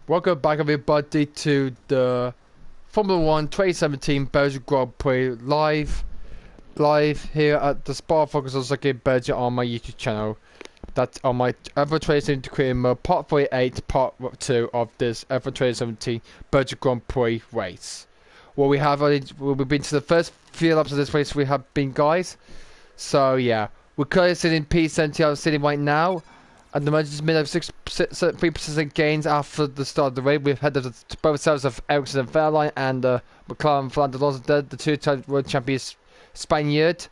Welcome back, everybody, to the Formula One 2017 Belgian Grand Prix live here at the Spa Focus on Circuit Belgium on my YouTube channel. That's on my Ever 2017 career mode, part 48, part 2 of this Ever 2017 Belgian Grand Prix race. Well, we've been to the first few laps of this race. We have been, guys. So yeah, we're currently sitting in P70 sitting right now. And the merger just made over 3% gains after the start of the race. We've had to both sides of Ericsson and Fairline and McLaren Flanders Rosendale, the two-time world champions Spaniard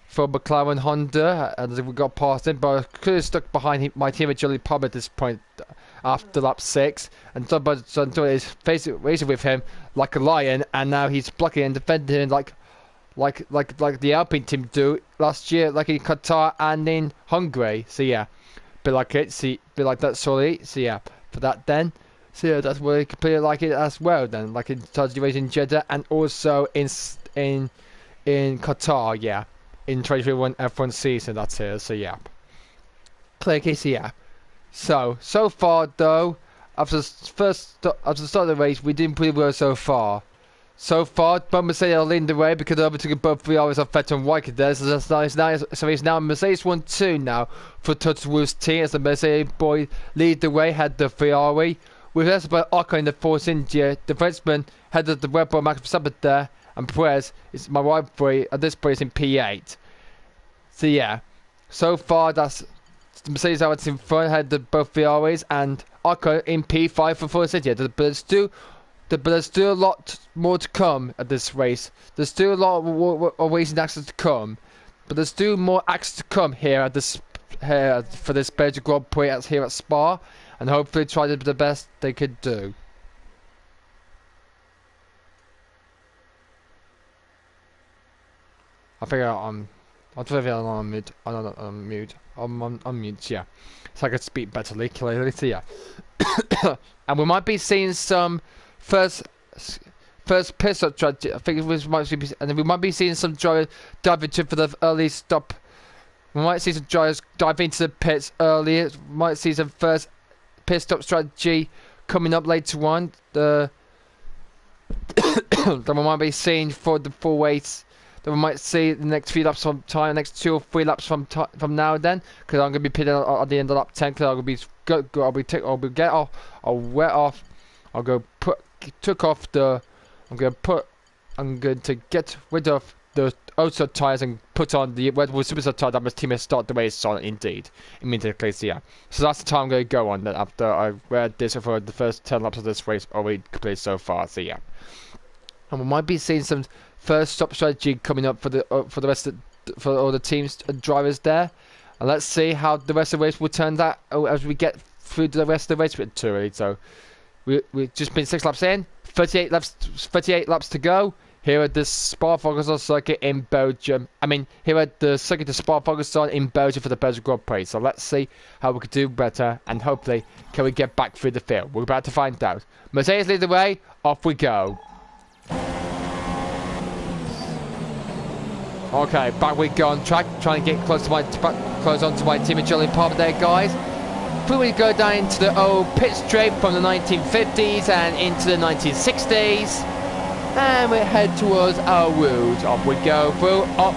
for McLaren Honda. And we got past him, but I could have stuck behind my team at Jolly Pub at this point after lap 6. And so is facing racing with him like a lion, and now he's blocking and defending him like the Alpine team do last year, like in Qatar and in Hungary. So yeah. Be like it, see, be like that, sorry. So yeah, for that then. So yeah, that's where you completely like it as well then, like in Saudi Arabia in Jeddah and also in Qatar, yeah, in 2021 F1 season. That's here. So yeah, clicky. So yeah, so far though, after the start of the race, we didn't pretty well so far. So far, but Mercedes are leading the way because they overtook both 3 hours of Vettel and Raikkonen there. So that's nice. Now, so it's now Mercedes 1-2 now for Toto Wolff's team as the Mercedes boy lead the way, had the Ferrari. With Esteban Ocon in the Force India, the Frenchman headed the Red Bull Max Verstappen there, and Perez is my rivalry at this point in P8. So yeah, so far that's the Mercedes are in front, had both Ferraris, and Ocon in P5 for Force India. But there's still a lot more to come at this race. There's still a lot of racing actions to come. But there's still more actions to come here at this for this Belgian Grand Prix here at Spa, and hopefully try to do the best they could do. I think I'm on mute. I'm mute. I'm mute. Yeah, so I can speak betterly, clearly. So yeah, and we might be seeing some. First pit stop strategy. I think we might be seeing some drivers dive into for the early stop. We might see some drivers dive into the pits earlier. We might see some first pit stop strategy coming up later on. That we might be seeing for the full race. That we might see the next few laps from time, next 2 or 3 laps from now and then. Because I'm gonna be pitting at the end of lap 10. Because I'm gonna I'm going to get rid of the outside tyres and put on the Red Bull Superstar tyre that my team has started the race on, indeed. Immediately, so yeah. So that's the time I'm going to go on then after I read this for the first 10 laps of this race already completed so far, so yeah. And we might be seeing some first stop strategy coming up for the rest of for all the teams and drivers there. And let's see how the rest of the race will turn out as we get through the rest of the race a bit too early, so we've just been 6 laps in, 38 laps to go. Here at the Spa Focus circuit in Belgium. I mean, here at the circuit, the Spa Focus in Belgium for the Belgian Grand Prix. So let's see how we can do better, and hopefully, can we get back through the field? We're about to find out. Mercedes lead the way. Off we go. Okay, back we go on track, trying to get close onto my team at Jolly Palmer there, guys. Before we go down into the old pit straight from the 1950s and into the 1960s, and we head towards our route. Off we go through, up.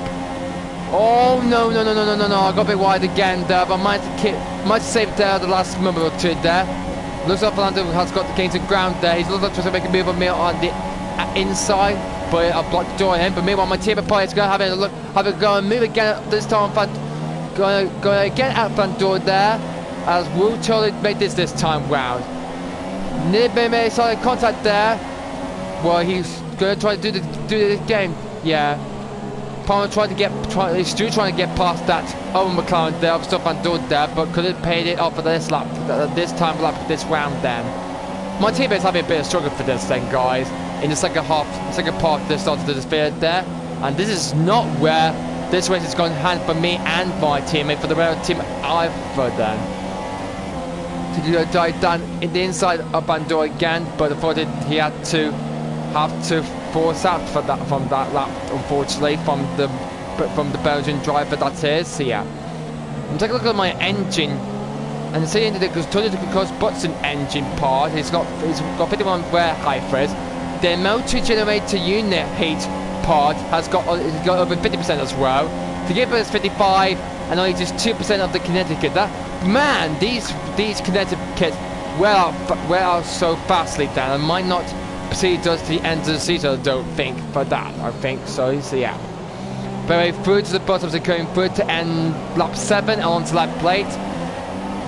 Oh no! I got a bit wide again there, but I might save there the last moment or two there. Looks like Fernando has got the gains of ground there. He's looking like trying to make a move on me on the inside, but I blocked the door on him. But meanwhile, my team of players going to have a go and move again this time. Going again at front door there. As Wu totally made this time round. Nearly made solid contact there. Well, he's going to try to do the game. Yeah. Palmer trying to get past that Owen McLaren there, stuff and door there, but couldn't pay it off for this lap, this round then. My teammates having a bit of struggle for this then, guys. In the second part, they started to disappear there, and this is not where this race is going to hand for me and my teammate for the rail team either then. To dive down in the inside of Bandor again, but unfortunately he had to force out from that lap, unfortunately, from the Belgian driver that is. So yeah, I'm taking a look at my engine And seeing the combustion engine part, it's got 51 rare hybrids. The motor generator unit heat part has got over 50% as well. The gearbox is 55 and only just 2% of the kinetic kit. Man, these kinetic kits wear out so fastly that I might not proceed us to the end of the season, I don't think, for that. I think so, yeah. But through to the bottom, so going through to end lap 7 and on to lap 8.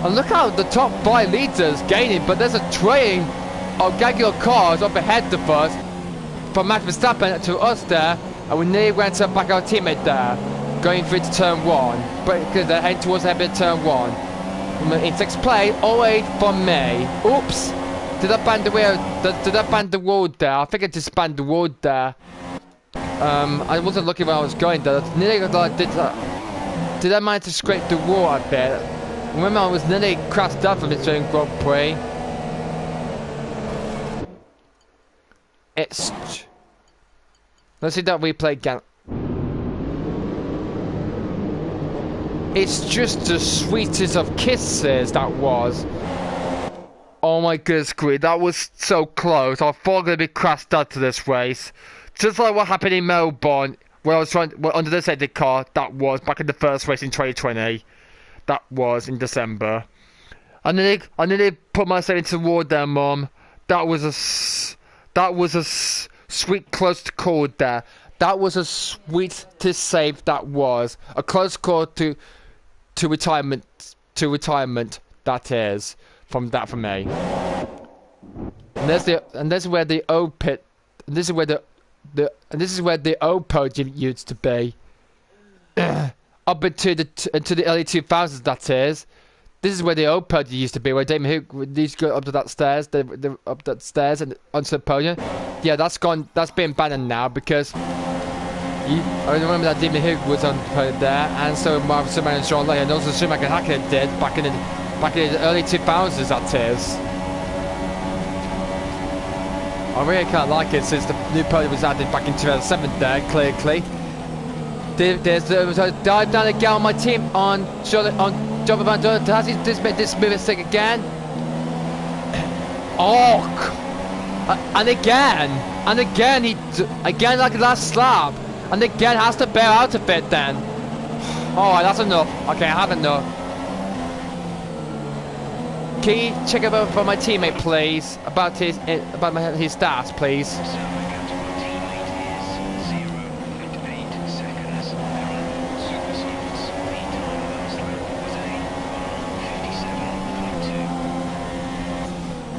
And look how the top 5 leaders gaining, but there's a train of regular cars up ahead of us from Max Verstappen to us there, and we nearly went to back our teammate there, going through to turn 1, but because they're heading towards the head of turn 1. In 6th place, 08 from me. Oops! Did I ban the wheel? Did I ban the road there? I think I just banned the road there. I wasn't looking where I was going there. Nearly did I manage to scrape the wall a bit? Remember, I was nearly crashed up from this during Grand Prix. Let's see that replay again. It's just the sweetest of kisses, that was. Oh my goodness, that was so close. I thought I was going to be crashed out to this race. Just like what happened in Melbourne, where I was under the safety car, that was back in the first race in 2020. That was in December. I nearly put myself into the ward there, Mum. That was a sweet close call there. That was a sweet to save. That was a close call to retirement. That is from me. And there's where the old pit. And this is where the old podium used to be. Up into the early 2000s, that is. This is where the old podium used to be, where Damon Hook used to go up to that stairs, up that stairs and onto the podium. Yeah, that's gone. That's been banned now because I remember that Damon Hook was on the podium there, and so Mark Superman and Sean Lay, and also Schumacher Hacker did back in the early 2000s. That is. I really can't like it since the new podium was added back in 2007. There, clearly. There's a dive down again on my team on John Van Dorn. Has he this smoothest thing again? Oh, and again again like last lap, and again has to bail out a bit then. Oh, that's enough. Okay, I have enough. Can you check over for my teammate, please, about his stats, please?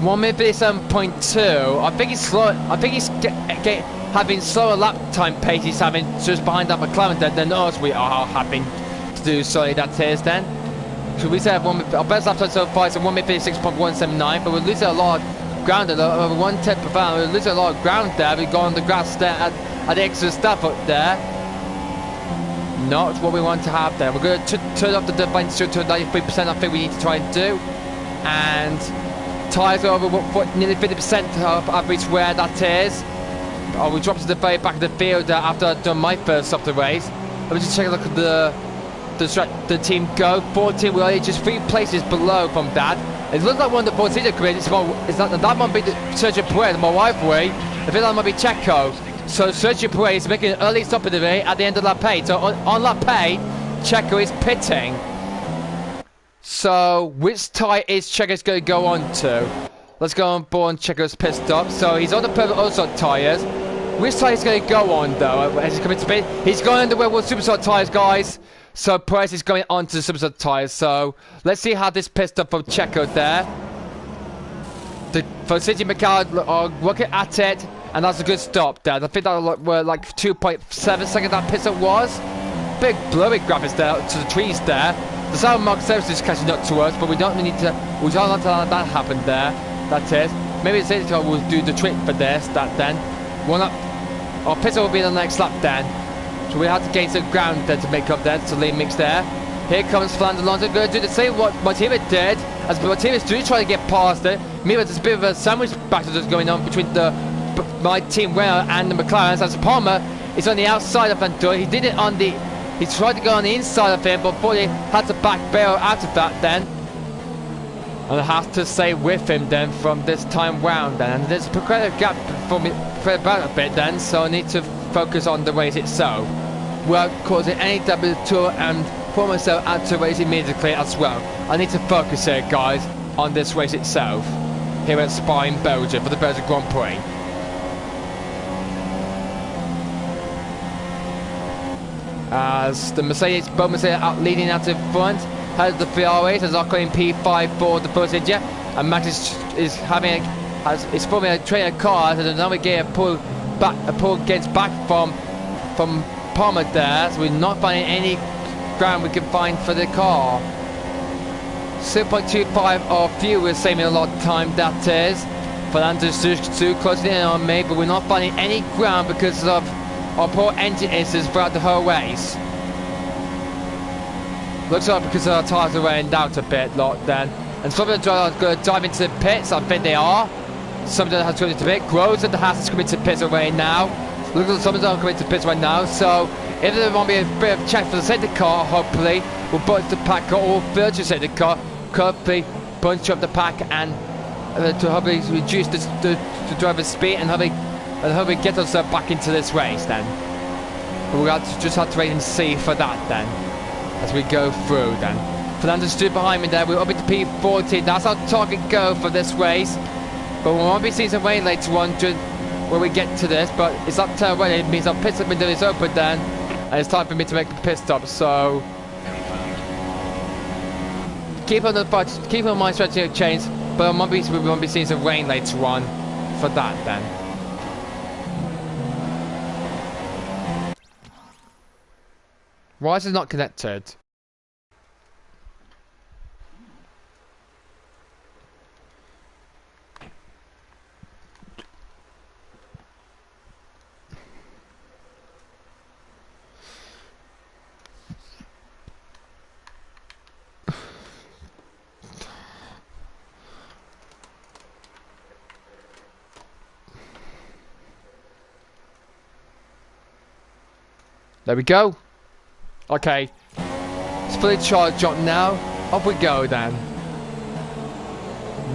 One minute 57.2. I think he's slow. I think he's having slower lap time pace. He's having just behind that McLaren than us. We are having to do. Sorry, that is then. So we have our best lap time so far is 1 minute 56.179, but we're losing a lot of ground. Over 1/10 per round. We're losing a lot of ground there. We go on the grass there at the extra stuff up there. Not what we want to have there. We're going to turn off the differential to 93%. I think we need to try and do, and. Tyres are over nearly 50% of average wear, that is. Oh, we dropped to the very back of the field after I'd done my first stop of the race. Let me just take a look at the team go. 14, we're only just 3 places below from that. It looks like one of the 14 careers. That might be Sergio Perez, my rivalry. I feel that might be Checo. So Sergio Perez is making an early stop of the day at the end of lap 8. So on lap 8, Checo is pitting. So, which tyre is Checo's going to go on to? Let's go on board Checo's pit stop. So, he's on the perfect Autosort tyres. Which tyre is going to go on, though, as he's coming to pit? He's going on the World Supersort tyres, guys. So, Perez is going on to the Supersort tyres. So, let's see how this pit stop from Checo there. For City Macau are working at it, and that's a good stop there. I think that were like 2.7 seconds that pit stop was. Big blurry graphics there to the trees there. The sound mark service is catching up to us, but we don't need to. We don't want to let that happen there. That is. Maybe the safety car will do the trick for this. That then. Our pit will be the next lap then. So we have to gain some ground there to make up there. So lean mix there. Here comes Fernando Alonso. Going to do the same what Martinez did. As Martinez do try to get past it. Meanwhile, there's a bit of a sandwich battle that's going on between my team Renault and the McLarens. As Palmer is on the outside of Ventura. He did it on the. He tried to go on the inside of him, but thought he had to back bail out of that then. And I have to stay with him then from this time round then. And there's quite a gap for me for about a bit then, so I need to focus on the race itself without causing any double tour and pull myself out to race immediately as well. I need to focus here, guys, on this race itself here at Spa in Belgium for the Belgian Grand Prix. As the Mercedes, both Mercedes out leading out in front, has the Ferraris as Ocon in P5 for the footage, and Max is forming a train of cars, and another gear pull gets back from Palmer there, so we're not finding any ground we can find for the car. 0.25 of fuel is saving a lot of time, that is. Fernando's too closing in on me, but we're not finding any ground because of our poor engine issues throughout the whole race. Looks like because our tyres are wearing out a bit, then. And some of the drivers are going to dive into the pits, I think they are. Some of them have to go into the pit. Groves and the Haas is coming to pits right now. Looks like some of them are coming to pits right now, so if there might be a bit of a chance for the safety car, hopefully, we'll bunch the pack or virtual safety car, hopefully bunch up the pack and to hopefully reduce the driver's speed and hopefully get us back into this race then. But we'll just have to wait and see for that then, as we go through then. Fernando stood behind me there, we're up into P14, that's our target goal for this race. But we won't be seeing some rain later on when we get to this, but it's up to when it means our pit stop window is open then, and it's time for me to make a pit stop, so keep on my strategy of change, but we won't be seeing some rain later on for that then. Why is it not connected? There we go. Okay. It's fully charged up now. Off we go then.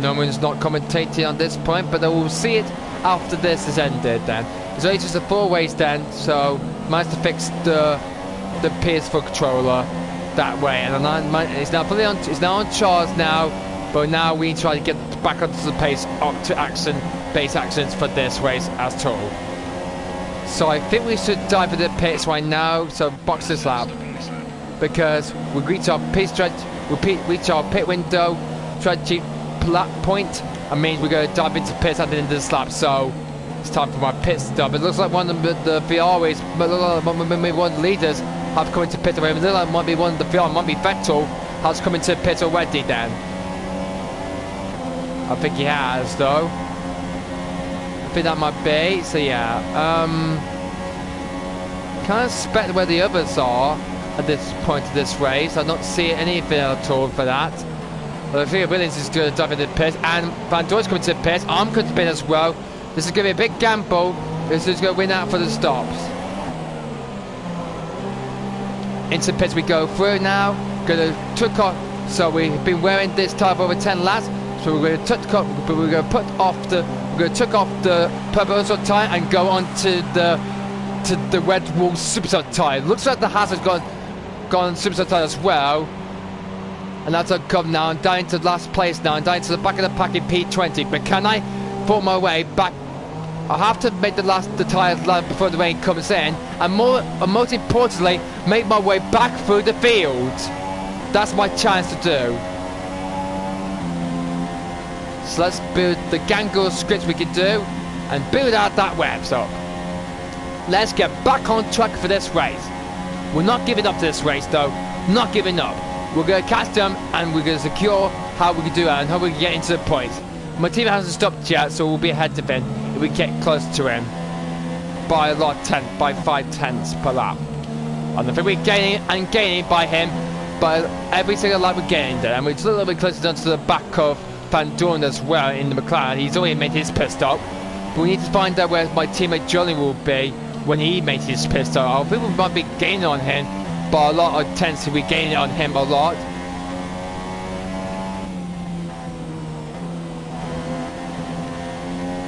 No one's not commentating on this point, but we'll see it after this is ended then. It's only just a 4 race then, so managed to fix the PS4 controller that way. And it's now fully on, it's now on charge now, but now we try to get back onto the pace up to base actions for this race as told. So I think we should dive into the pits right now, so box this lap. Because we reach our pit window, strategy point, and means we're going to dive into pits at the end of this lap, so it's time for my pit stop. It looks like one of the Ferraris, one of the leaders have come into pit already. It looks like might be one of the Ferraris, might be Vettel, has come into pit already then. I think he has though. I think that might be, so yeah. Can't expect where the others are at this point of this race. I don't see anything at all for that. Well, I think Williams is going to dive into the pit, and Van Dorn's coming to the pit. I'm going to pit as well. This is going to be a big gamble. This is going to win out for the stops. Into the pits we go through now. Going to tuck off. So we've been wearing this tyre for over 10 laps. So we're going to tuck off, but we're going to put off the. We're going to tuck off the purple tyre and go on to the Red Bull Superstar tyre. Looks like the Haas has gone Superstar tyre as well. And that's a come now. I'm down to last place now. I'm down to the back of the pack in P20. But can I pull my way back? I have to make the tyres land before the rain comes in. And most importantly, make my way back through the field. That's my chance to do. So let's build the gangle scripts we can do and build out that web. So let's get back on track for this race. We're not giving up to this race though. Not giving up. We're going to catch them and we're going to secure how we can do that and how we can get into the points. My team hasn't stopped yet, so we'll be ahead of him if we get close to him by by 5 tenths per lap. And I think we're gaining by him, but every single lap we're gaining there. And we're just a little bit closer down to the back of Van Dorn as well in the McLaren. He's already made his pit stop, but we need to find out where my teammate Johnny will be when he makes his pit stop. I think we might be gaining on him by a lot. I tend to be gaining on him a lot.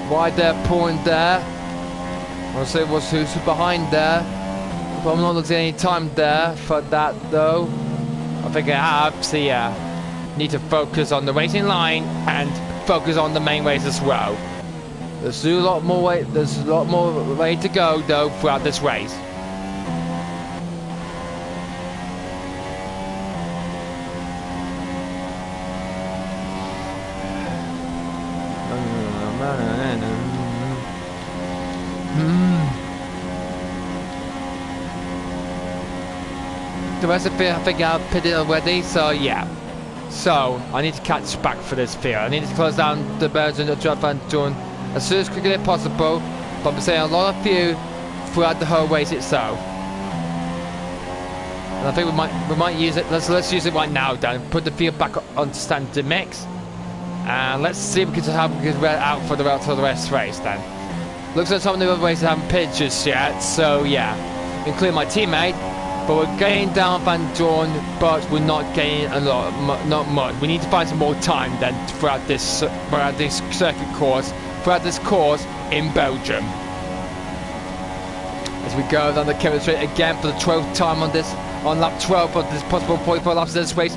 why they're pulling there. I'll say who's behind there. But I'm not losing any time there for that though. I think I have, so yeah. Need to focus on the racing line and focus on the main race as well. There's a lot more way to go though throughout this race. The rest of it, I think I've pitted already, so yeah. So, I need to catch back for this field. I need to close down the Belgian Van Dorn as soon as quickly as possible, but I'm saying a lot of fuel throughout the whole race itself. And I think we might use it, let's use it right now then. Put the fuel back onto standard mix. And let's see if we can get out for the rest of the race then. Looks like some of the other races haven't pitched just yet, so yeah. Including my teammate. But we're getting down Van Dorn, but we're not getting a lot, not much. We need to find some more time then throughout this circuit course, throughout this course in Belgium. As we go down the Kevin Straight again for the 12th time on lap 12 of this possible 44 laps of this race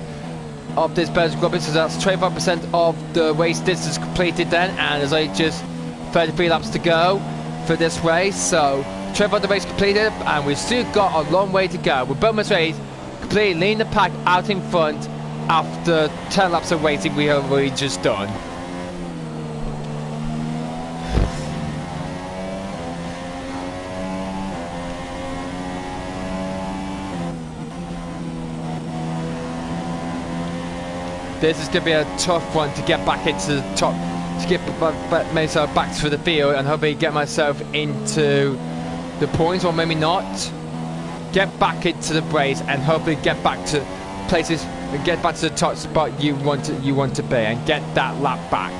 of this Belgian Grand Prix. So that's 25% of the race distance completed then, and there's only just 33 laps to go for this race. So 12 of the race completed, and we've still got a long way to go. We're both race completely leading the pack out in front after 10 laps of racing we have already just done. This is going to be a tough one to get back into the top, to get myself back to the field and hopefully get myself into the points, or maybe not. Get back into the race and hopefully get back to places and get back to the top spot you want to be and get that lap back.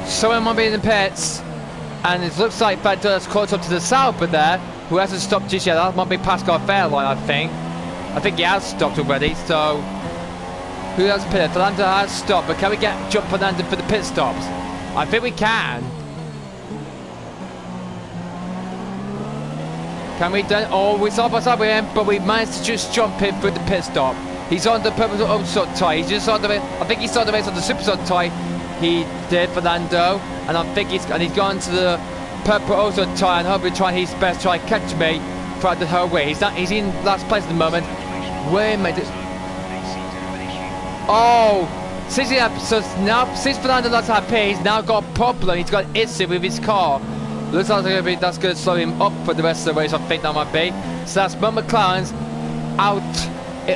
Someone might be in the pits, and it looks like Van Dorn's caught up to the Sauber there, who hasn't stopped just yet. That might be Pascal Fairline, I think. I think he has stopped already, so who else pitted? Fernando has stopped, but can we jump Fernando for the pit stops? I think we can. Can we done? Oh, we're side by side with him, but we managed to just jump him for the pit stop. He's on the purple upside tie. He's just on the. I think he started the race on the super side tie. He did, Fernando, and I think he's gone to the purple also tie and hopefully try his best to try catch me throughout the whole way. He's in last place at the moment. Wait a minute. Oh, since Fernando lost that pace, he's now got a problem. He's got an issue with his car. Looks like that's going to slow him up for the rest of the race. I think that might be. So that's McLaren's out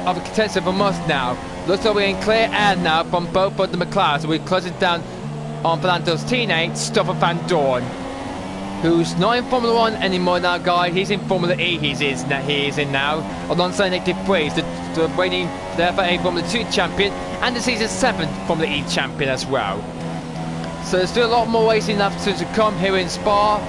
of the contention for us now. Looks like we're in clear air now from both of the McLarens. So we're closing down on Fernando's teammate, Stoffel Van Dorn, who's not in Formula 1 anymore now, guys. He's in Formula E, he is in now, alongside Nick Prix, the reigning FIA Formula 2 champion, and the season 7 Formula E champion as well. So there's still a lot more racing left to come here in Spa,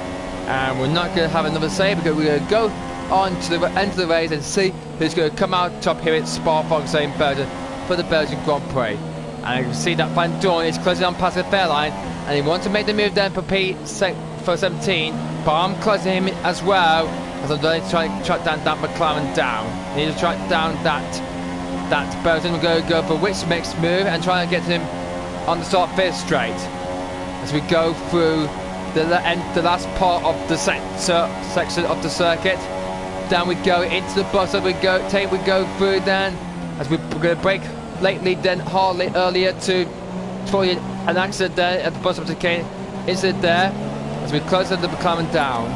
and we're not going to have another say, because we're going to go on to the end of the race and see who's going to come out top here at Spa in Belgium for the Belgian Grand Prix. And you can see that Van Dorn is closing on past the Fairline, and he wants to make the move then for P17, but I'm closing him as well, as I'm going to try to track down that McLaren down. I need to track down that Belgian. We're going to go for which mix move and try and get him on the start fifth straight as we go through the last part of the section of the circuit. Down we go into the bus, as we go through then, as we're going to brake lately then hardly earlier to avoid an accident there at the bus of the Kane. Is it there? As we close the McLaren down.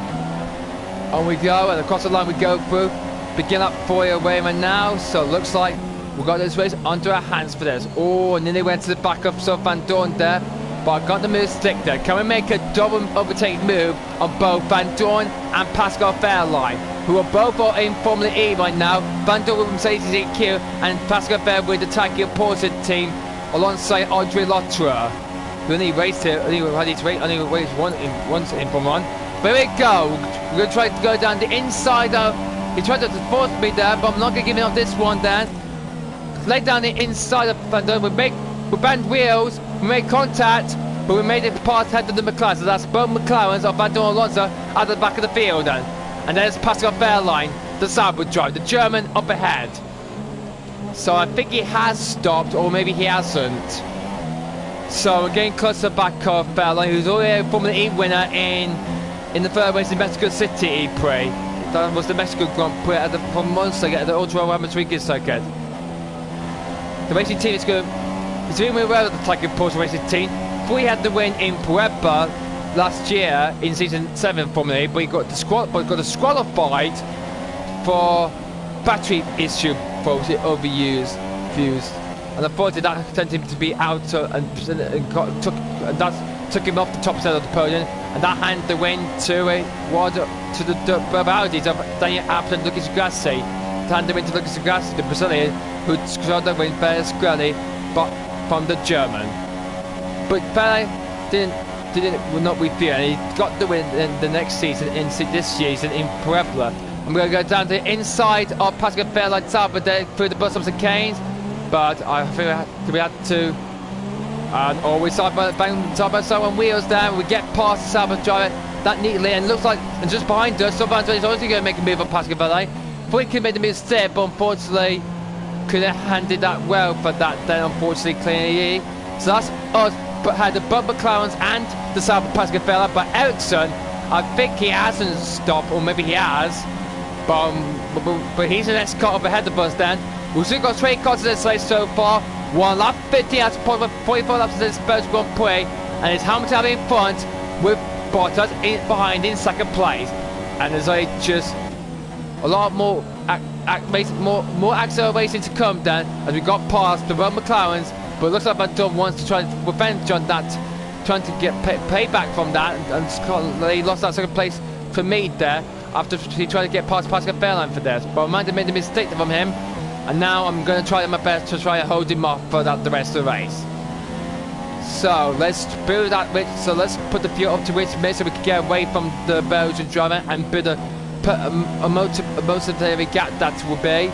On we go, and across the line we go through. Begin up 4 away right now, so it looks like we've got this race onto our hands for this. Oh, nearly went to the back of Van Dorn there, but I got the move stick there. Can we make a double overtake move on both Van Dorn and Pascal Fairline, who are both in Formula E right now? Van Dorn with Mercedes EQ and Pascal Fairline with the Taki opposite team alongside Audrey Lotterer. We only raced here, only raced once in Formula 1. But here we go. We're going to try to go down the inside of. He tried to force me there, but I'm not going to give him up this one then. Lay down the inside of Van Dorn. We bent wheels, we made contact, but we made it past head of the McLaren. So that's both McLarens of Van Dorn Alonso at the back of the field then. And then it's Pascal Wehrlein, the Sauber driver, the German up ahead. So I think he has stopped, or maybe he hasn't. So we're getting closer back of Wehrlein, who's already a Formula E winner in the third race in Mexico City Prix. That was the Mexico Grand Prix at from Monza at the Ultra Rodriguez circuit. The racing team is good. It's doing really well at the Tiger Porsche racing team. We had the win in Puebla last year in season 7 Formula E, but he got disqualified for battery issue for overuse views. And unfortunately that sent him to be out took him off the top side of the podium, and that handed the win to the Audis of Daniel Abt and Lucas Grassi. To hand the win to Lucas Grassi, the Brazilian, who scored the win very squarely, but from the German. But Pele will not be feared, and he got the win in the next season, this season in Puebla. I'm going to go down to the inside of Pascal Wehrlein Sauber there through the bus-ups and canes, but I think we had to always side by side on wheels there. We get past the Sauber driver that neatly, and looks like, and just behind us, Van Dorn is also going to make a move on Pascal Wehrlein. Thought he could make the mistake, but unfortunately couldn't handle that well for that then, unfortunately, clearly. So that's us, but had the both McLarens and the Sauber Pascal Wehrlein. But Ericsson, I think he hasn't stopped, or maybe he has, but he's an escort up ahead of us then. We've still got 3 cars in this race so far. 1 lap 50 out of 44 laps of this Belgian Grand Prix, and it's Hamilton in front with Bottas behind in second place. And there's just a lot more acceleration to come then as we got past the Road McLarens. But it looks like Van Dorn wants to try to revenge on that, trying to get payback from that, and he lost that second place for me there after he tried to get past Pascal Wehrlein for this. But I might have made a mistake from him, and now I'm going to try my best to try to hold him off for the rest of the race. So let's build that. So let's put the fuel up to which so we can get away from the Belgian driver and build a momentary gap that will be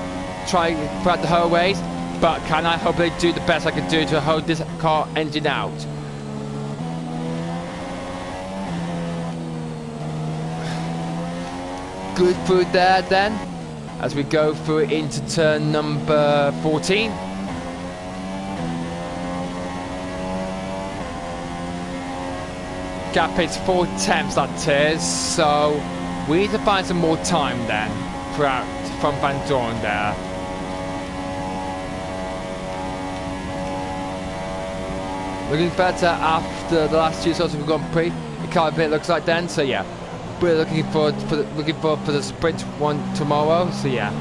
try throughout the whole race. But can I hopefully do the best I can do to hold this car engine out? Good through there then, as we go through into turn number 14. Gap is 4 tenths, that is, so we need to find some more time then throughout from Van Dorn there. Looking better after the last 2 sorts we've gone Prix. The car bit looks like then, so yeah. We're looking forward for the sprint one tomorrow, so yeah.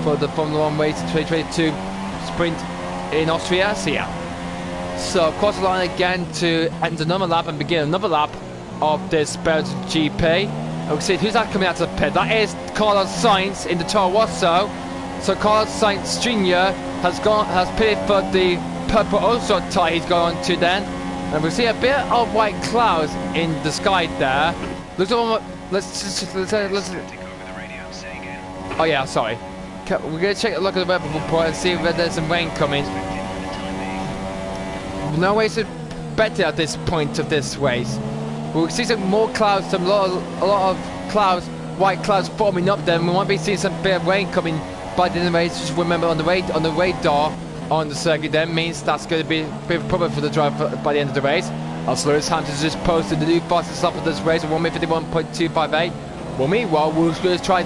For the Formula 1 race 2022 sprint in Austria, so yeah. So cross the line again to end another lap and begin another lap of this Belgian GP. And we'll see who's that coming out of the pit. That is Carlos Sainz in the Toro Rosso. So Carlos Sainz Jr. has pitted for the purple also tie he's gone on to then. And we'll see a bit of white clouds in the sky there. Looks like let's oh yeah, sorry. We're gonna take a look at the weather report and see whether there's some rain coming. No way to bet it at this point of this race. We'll see some more clouds, a lot of clouds, white clouds forming up there. We might be seeing some bit of rain coming by the end of the race. Just remember on the radar on the circuit then means that's going to be a bit of a problem for the driver by the end of the race. Also, Lewis Hamilton just posted the new fastest lap of this race, 1:51.258. Well, meanwhile, we're going to try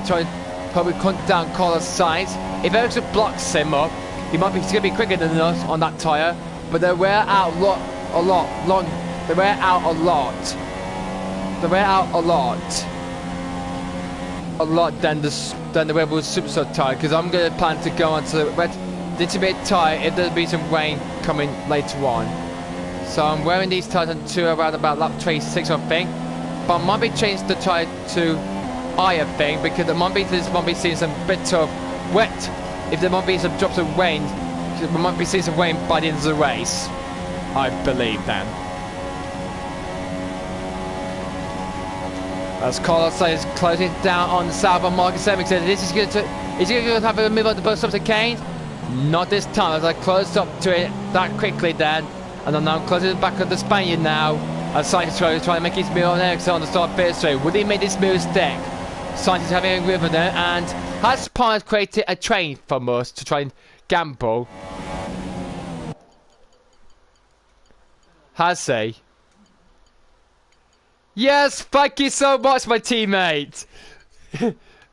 probably cut down Carlos Sainz. If Ericsson blocks him up, he's going to be quicker than us on that tyre. But they wear out a lot. They wear out a lot than the Red Bull Superstar tyre. Because I'm going to plan to go onto the intermediate tyre if there'll be some rain coming later on. So I'm wearing these tyres until around about lap 26, I think. But I might be changing the tyre to I think, because there might be seeing some bit of wet. If there might be some drops of rain we might be seeing some rain by the end of the race, I believe then. As Carlos is closing down on the south of Marcus Ericsson, is he going to have a move on the bus up to Kane? Not this time, as I closed up to it that quickly then. And I'm now closing back of the Spaniard now. As Sainz is trying to make his move on Ericsson on the start of pit straight. Would he make this move stick? Sainz is having a grip on it, and has Prix created a train from us to try and gamble? Has he? Yes, thank you so much, my teammate.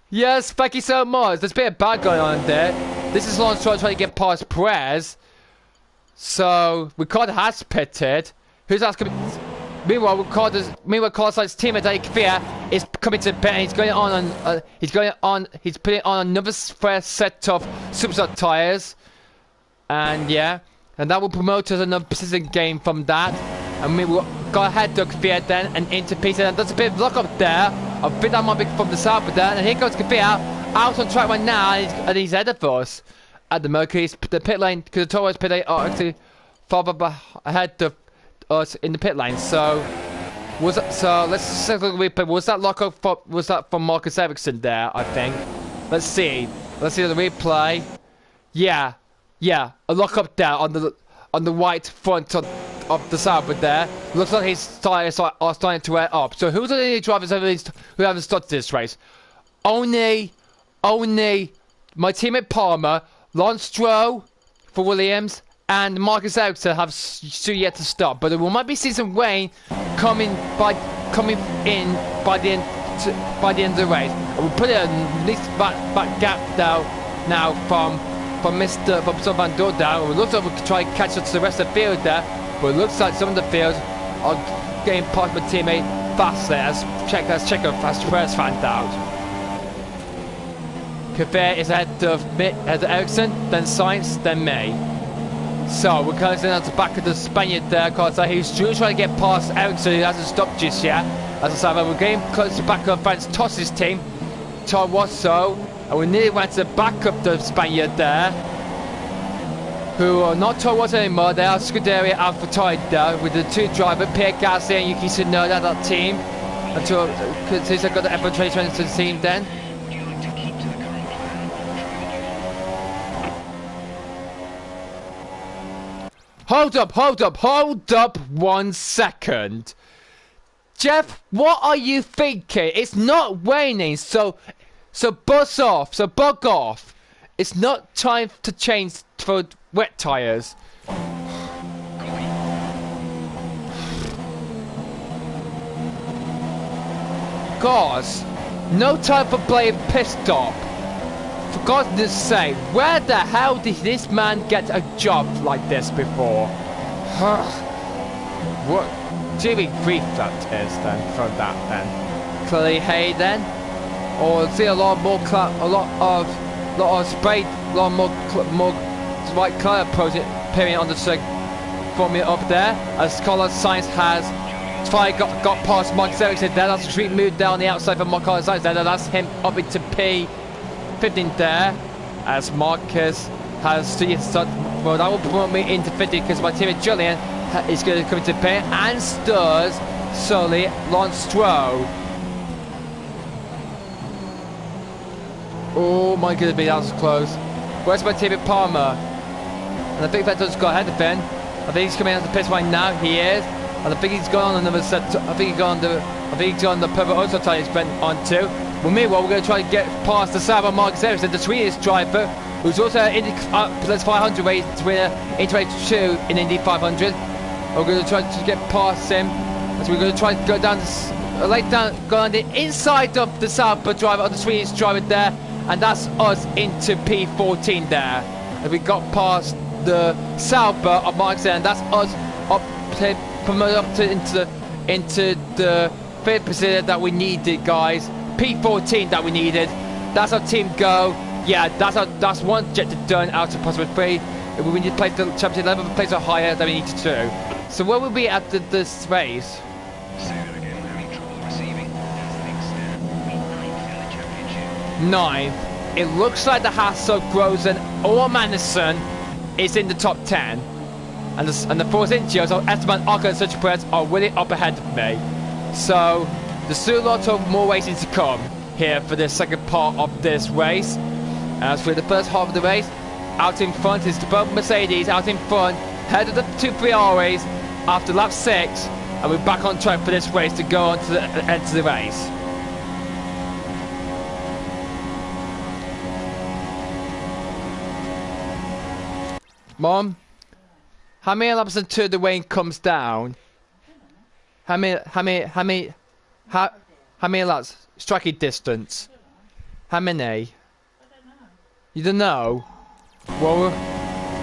Yes, thank you so much. There's a bit of bad going on there. This is Lance trying to get past Perez. So, Ricardo has pitted. Who's else coming? Meanwhile, Carlos' teammate Eddie Kvyat is coming to the pit, and he's going on. He's putting on another fresh set of superstar tires, and yeah, and that will promote us another precision game from that. And we will go ahead to Kvyat then and into Peter, and there's a bit of luck up there. I think that might be from the south, but then and here goes Kvyat out on track right now, and he's ahead of us at the Mercury's the pit lane because the Toro's pit lane are actually far ahead of us in the pit lane. So let's take a look at the replay. Was that lockup from Marcus Ericsson there? I think. Let's see the replay. Yeah, a lockup there on the right front of the Sauber there. Looks like his tires are starting to wear up. So who's the only drivers who haven't started this race? Only my teammate Palmer, Lance Stroll for Williams, and Marcus Ericsson have still yet to stop, but we might be seeing some rain coming in by the end of the race. And we'll put it at least that gap now from Mr. Van Dordown. It looks like we can try and catch up to the rest of the field there, but it looks like some of the fields are getting past my teammate faster as Checo has first found out. Kvyat is ahead of Ericsson, then Sainz, then May. So we're closing out the back of the Spaniard there, because he's still trying to get past Ericsson, who hasn't stopped just yet. As I said, we're getting close to the back of France Toss's team, Toro, and we nearly went to the back of the Spaniard there, who are not Toro anymore. They are Scuderia AlphaTauri there with the two drivers, Pierre Gasly and Yuki Tsunoda, that team. Until since I got the infiltration into the team then. Hold up 1 second. Jeff, what are you thinking? It's not raining, so buzz off, so bug off. It's not time to change for wet tires. Gosh, no time for playing pit stop. For God's sake, where the hell did this man get a job like this before? What Jimmy grief that is then from that then. Clearly hay then, or see a lot more spray, a lot more white colour appearing on the formula up there. As Carlos Sainz has finally got past Marcus Ericsson there. That's a street move down the outside for Carlos Sainz there. That's him up into P15 there, as Marcus has to start. Well, that will promote me into 50 because my teammate Julian is going to come into pit and stirs solely Lance Stroll. Oh my goodness, that was close. Where's my teammate Palmer? And I think that does go ahead of him. I think he's coming out of the pits right now. He is, and I think he's gone on another set. I think he's gone on the purple auto tire he's been onto. Well, meanwhile, we're going to try and get past the Sauber Marcus Ericsson, the Swedish driver, who's also in the plus 500 race winner in 22 in Indy 500. We're going to try to get past him, as we're going to try to go down, go on the inside of the Sauber driver, or the Swedish driver there, and that's us into P14 there. And we got past the Sauber of Marcus Ericsson, and that's us up promoted up to into the fifth position that we needed, guys. P14 that we needed. That's our team go. Yeah, that's one objective done out of possible 3. We need to place the championship level place or higher than we need to do. So where will we be after this race? Ninth. It looks like the Haas of Grozen or Madison is in the top 10. And the Force Intios of Esteban Ocon and Sergio Perez are really up ahead of me. So there's still a lot of more racing to come here for the second part of this race. As for the first half of the race, out in front is the both Mercedes, out in front, head of the two Ferraris after lap 6, and we're back on track for this race to go on to the end of the race. Mom, how many laps until the rain comes down? How many laps? Striking distance. How many? I don't know. You don't know? Well,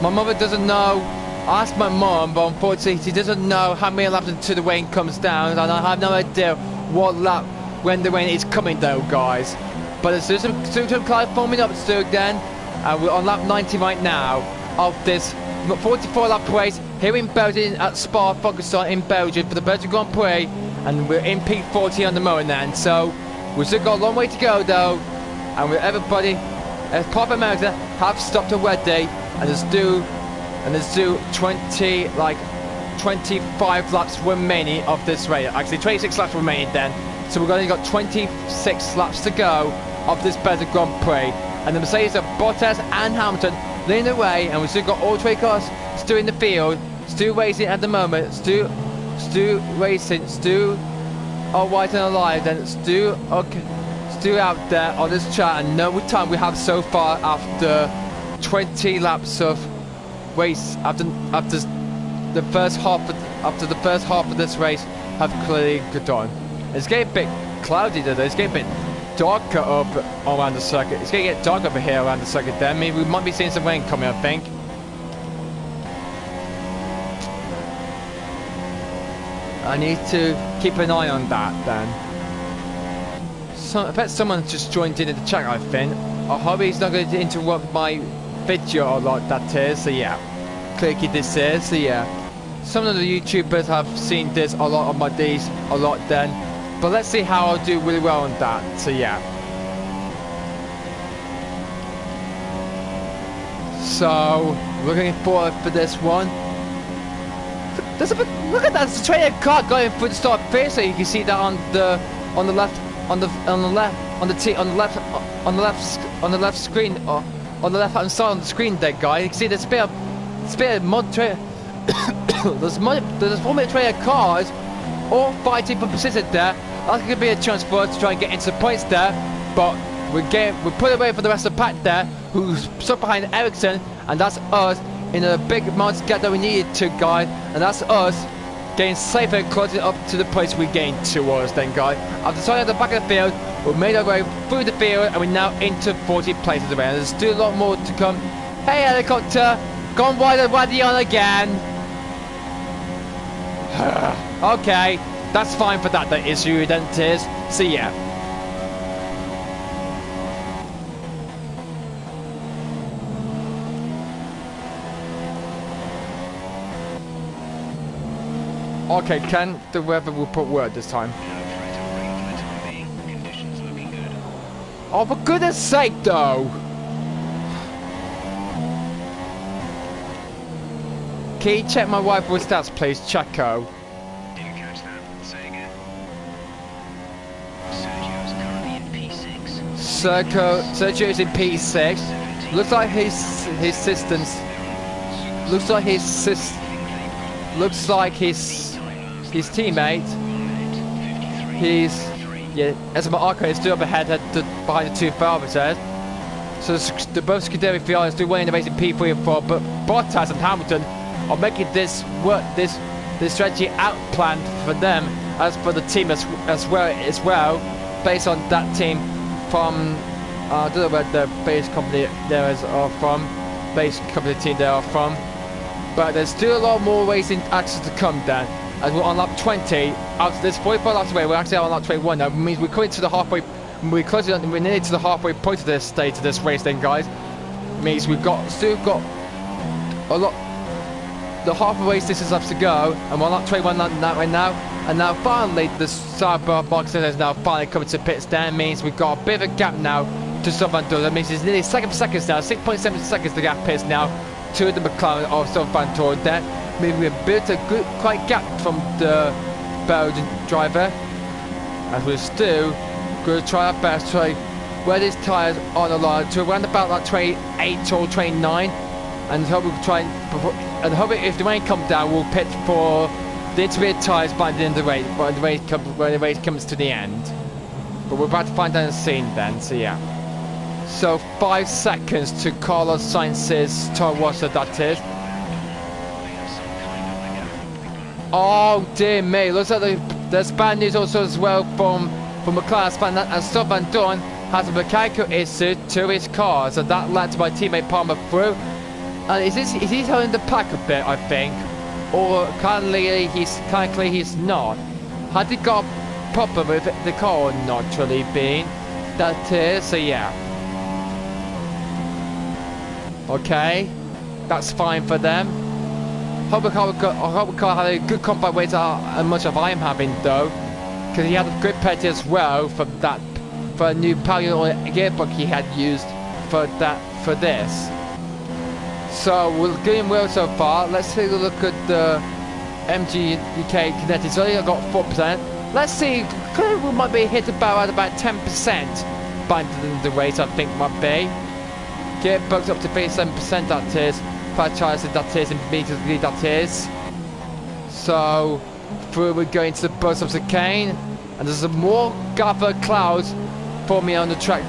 my mother doesn't know. I asked my mom, but unfortunately she doesn't know how many laps until the rain comes down, and I have no idea what lap when the rain is coming though, guys. But there's some clouds forming up still then, and we're on lap 90 right now of this 44 lap race here in Belgium at Spa-Francorchamps in Belgium for the Belgian Grand Prix, and we're in P40 on the moment then, so we've still got a long way to go though, and with everybody apart from America have stopped already, and there's still 25 laps remaining of this race. Actually 26 laps remaining then, so we've only got 26 laps to go of this Belgian Grand Prix, and the Mercedes of Bottas and Hamilton leading the way, and we've still got all three cars still in the field, still racing at the moment, still racing, still all white and alive, then still okay, still out there on this track, and no time we have so far after 20 laps of race after the first half of this race have clearly gone. It's getting a bit cloudy today. It's getting a bit darker up around the circuit. It's going to get dark over here around the circuit there. Maybe we might be seeing some rain coming, I think. I need to keep an eye on that then. So, I bet someone just joined in the chat, I think. I hope he's not going to interrupt my video a lot, that is. So yeah, clicky this is. So yeah, some of the YouTubers have seen this a lot on my days, a lot then. But let's see how I'll do really well on that. So yeah. So looking forward for this one. There's a bit, look at that, there's a trailer car going through the start phase, so you can see that on the left screen, or on the left hand side on the screen there, guys. You can see there's a bit of mod trailer. there's 4 minute trailer cars all fighting for position there. That's going to be a chance for us to try and get into the points there, but we're put away for the rest of the pack there, who's stuck behind Ericsson, and that's us in a big amount of gap that we needed to, guys, and that's us getting safer and closer up to the place we gained towards then, guys. After starting at the back of the field, we've made our way through the field, and we're now into 40 places around. There's still a lot more to come. Hey, helicopter, gone wide and waddy on again. Okay, that's fine for that issue, then it is. See ya. Okay, can the weather report work this time? Oh, for goodness sake, though! Can you check my rifle stats, please, Chaco? Didn't catch that. Say again. Sergio's currently in P6. Sergio's in P6. Looks like his teammate. As my Arco is still up ahead behind the two Ferraris there. So the both Scuderia Ferrari still winning the race in P3 and 4, but Bottas and Hamilton are making this work, this strategy out planned for them, as for the team as well, based on that team from I don't know where the base company there is from, base company team they are from, but there's still a lot more racing actions to come then. As we're on lap 20, after this 45 laps away, we're actually on lap 21 now. It means we're coming to the halfway, we're nearly to the halfway point of this stage of this race then, guys. It means we've still got a lot, the halfway race distance left to go, and we're on lap 21 right now. And now finally, the sidebar box is now finally coming to pits there. It means we've got a bit of a gap now to stop and do. That means it's nearly second for seconds now, 6.7 seconds the gap is now to the McLaren of Van there. Maybe we built a good, quite gap from the Belgian driver. And we're still going to try our best to wear these tyres on the line to around about like 28 or 29. And hope we can try and hope if the rain comes down, we'll pit for the intermediate tyres by the end of the race, when the race comes to the end. But we're about to find out the scene then, so yeah. So 5 seconds to Carlos Sainz's Toro Rosso, that is. Oh dear me, looks like there's bad news also as well from McLaren, and Stoffel Van Dorn has a mechanical issue to his car, so that led to my teammate Palmer through. And is he holding the pack a bit, I think? Or currently he's not. Had he got a problem with the car or not really been? That is, so yeah. Okay, that's fine for them. I hope the car had a good combat weight as much as I am having though, because he had a good penalty as well for a new power gearbox he had used for this. So we're doing well so far. Let's take a look at the MG UK Kinetic. It's only got 4%. Let's see. We might be hit about 10% by the race. I think might be. Gearbox up to 37%. That is. Franchise that is. Immediately that is. So through we go into the bus of the cane, and there's some more gathered clouds forming on the track,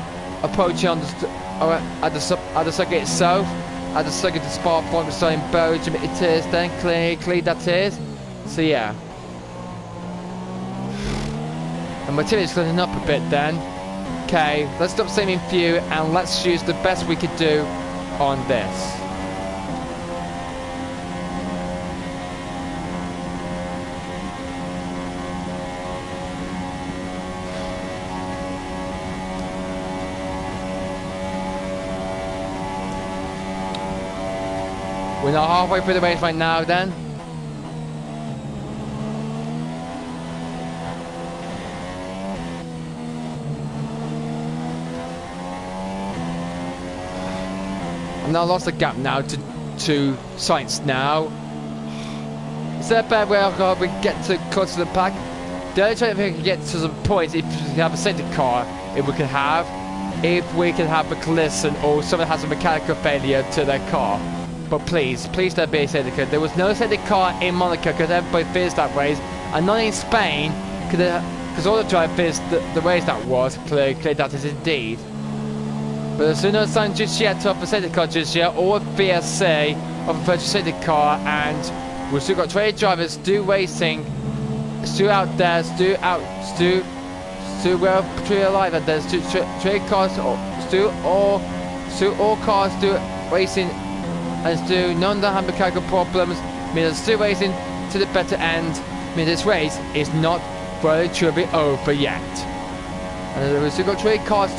approaching on at the circuit itself. At the circuit, the spark point, so in Belgium it is then clearly that is. So yeah. And my team is cleaning up a bit then. Okay, let's stop saving fuel and let's use the best we could do on this. We're not halfway through the race right now then. I've now lost the gap now to Sainz now. Is there a better way we can get close to the pack? The only way we can get to some points if we have a safety car, if we can have a collision or someone has a mechanical failure to their car. But please don't be a safety car. There was no safety car in Monaco because everybody fears that race, and not in Spain because all the drivers fears the race that was. Clearly that is indeed. But there's no sign just yet of a safety car just yet, or a VSA of a virtual safety car, and we've still got 20 drivers still racing, still out there, still well alive, and there's 20 cars, still all cars still racing. And still none that have mechanical problems, means they're still racing to the better end, means this race is not really truly over yet. And we've still got 3 cars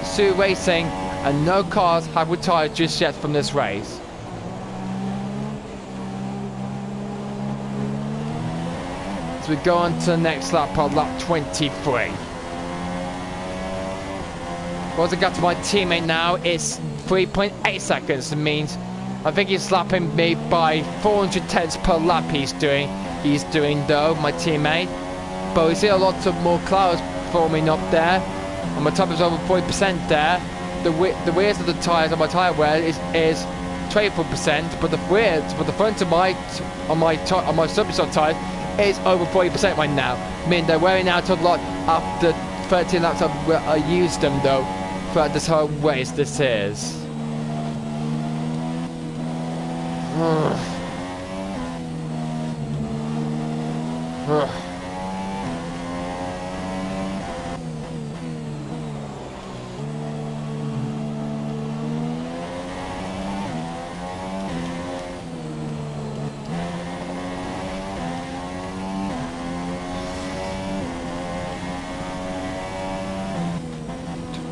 still racing, and no cars have retired just yet from this race. So we go on to the next lap on lap 23. Once I got to my teammate now, it's 3.8 seconds. It means I think he's slapping me by 400 tenths per lap he's doing though, my teammate. But we see a lot of more clouds forming up there. And my top is over 40% there. The rears of the tyres on my tyre wear is 24%, but the front of my subsoil tyres is over 40% right now. I mean they're wearing out a lot after 13 laps I used them though throughout this whole race this is.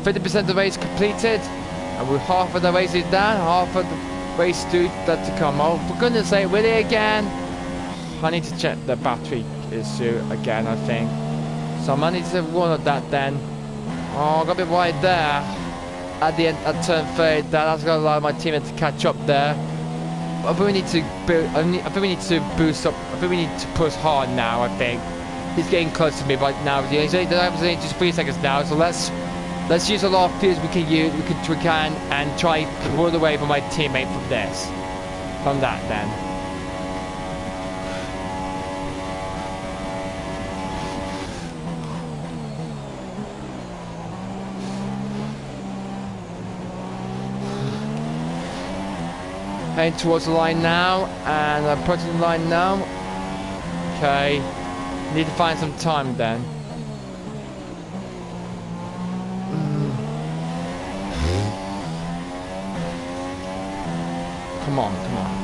50% of the race completed, and we're half of the race is done, half of the race due that to come. Oh, for goodness sake, really again? I need to check the battery issue again, I think. So I need to warn of that then. Oh, got a bit wide there. At the end, at turn 30, that's going to allow my teammate to catch up there. I think we need to I think we need to boost up. I think we need to push hard now. I think he's getting close to me right now. He's only just 3 seconds now. So let's use a lot of fuels we can and try to pull away from my teammate from that then. Heading towards the line now, and I'm approaching the line now. Okay, need to find some time then. Come on, come on.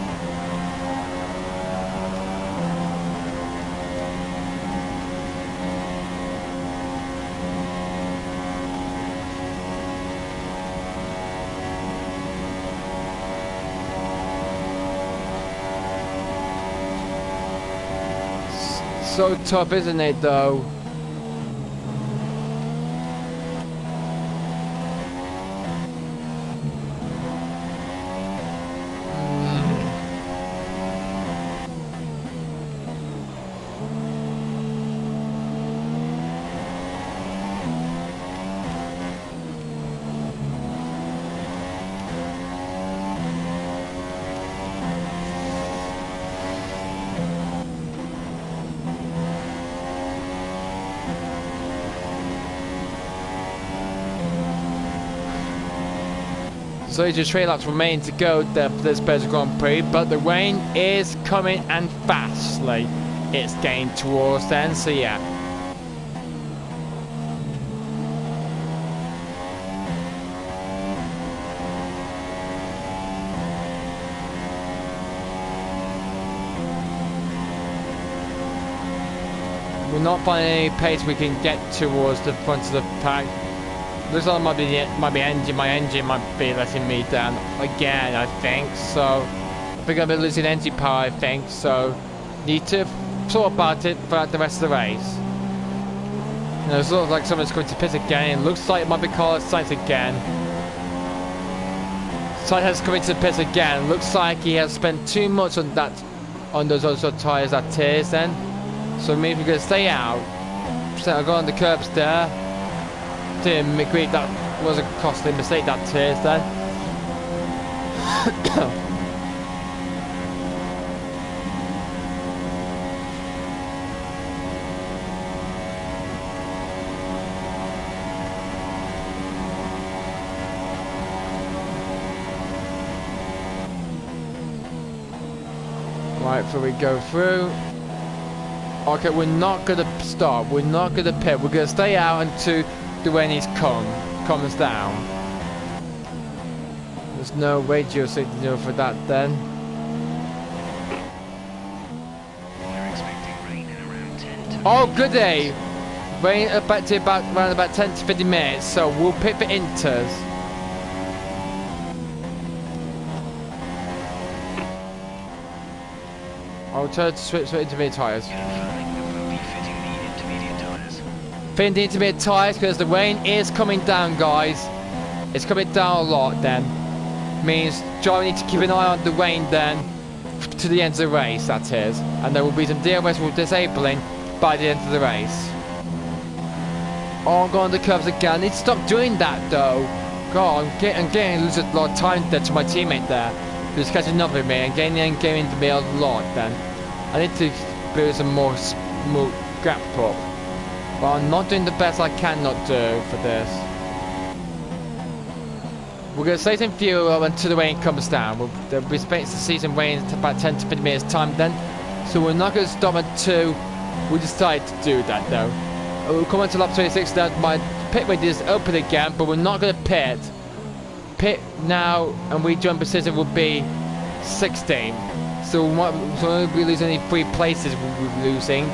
So tough, isn't it, though? So just 3 laps remain to go there for this Belgian Grand Prix, but the rain is coming and fastly. It's getting towards then, so yeah. We're not finding any pace we can get towards the front of the pack. Looks like my engine might be letting me down again, I think. So I think I've been losing engine power, I think. So need to thought about it throughout the rest of the race. You know, it looks like someone's going to pit again. It looks like it might be Carlos Sainz again. Sainz has come into the pit again. Looks like he has spent too much on that, on those other tyres, that is then. So maybe we're going to stay out. So I'll go on the curbs there. Tim McGree, that was a costly mistake, that is then. Right, before we go through. Okay, we're not gonna stop. We're not gonna pit. We're gonna stay out until the rain is comes down. There's no radio signal for that then. We're expecting rain in around 10 to Oh, good day. Rain around about 10 to 50 minutes. So we'll pit for inters. I'll try to switch for intermediate tyres. confirming that we'll be fitting the intermediate tyres. Fitting the intermediate tyres because the rain is coming down, guys. It's coming down a lot then. Means Joe need to keep an eye on the rain then to the end of the race, that is. And there will be some DRS will disabling by the end of the race. Oh, I'm going on the curves again. I need to stop doing that though. God, I'm getting losing a lot of time there to my teammate there. Who's catching up with me and getting into me a lot then. I need to build some more smooth gap up. But I'm not doing the best I can not do for this. We're going to save some fuel up until the rain comes down. We'll be expecting to see some rain in about 10 to 50 minutes time then. So we're not going to stop until we decide to do that though. We'll come on to lap 26 now. My pit weight is open again, but we're not going to pit. Pit now and we jump position will be 16. So we'll be losing only 3 places we'll be losing.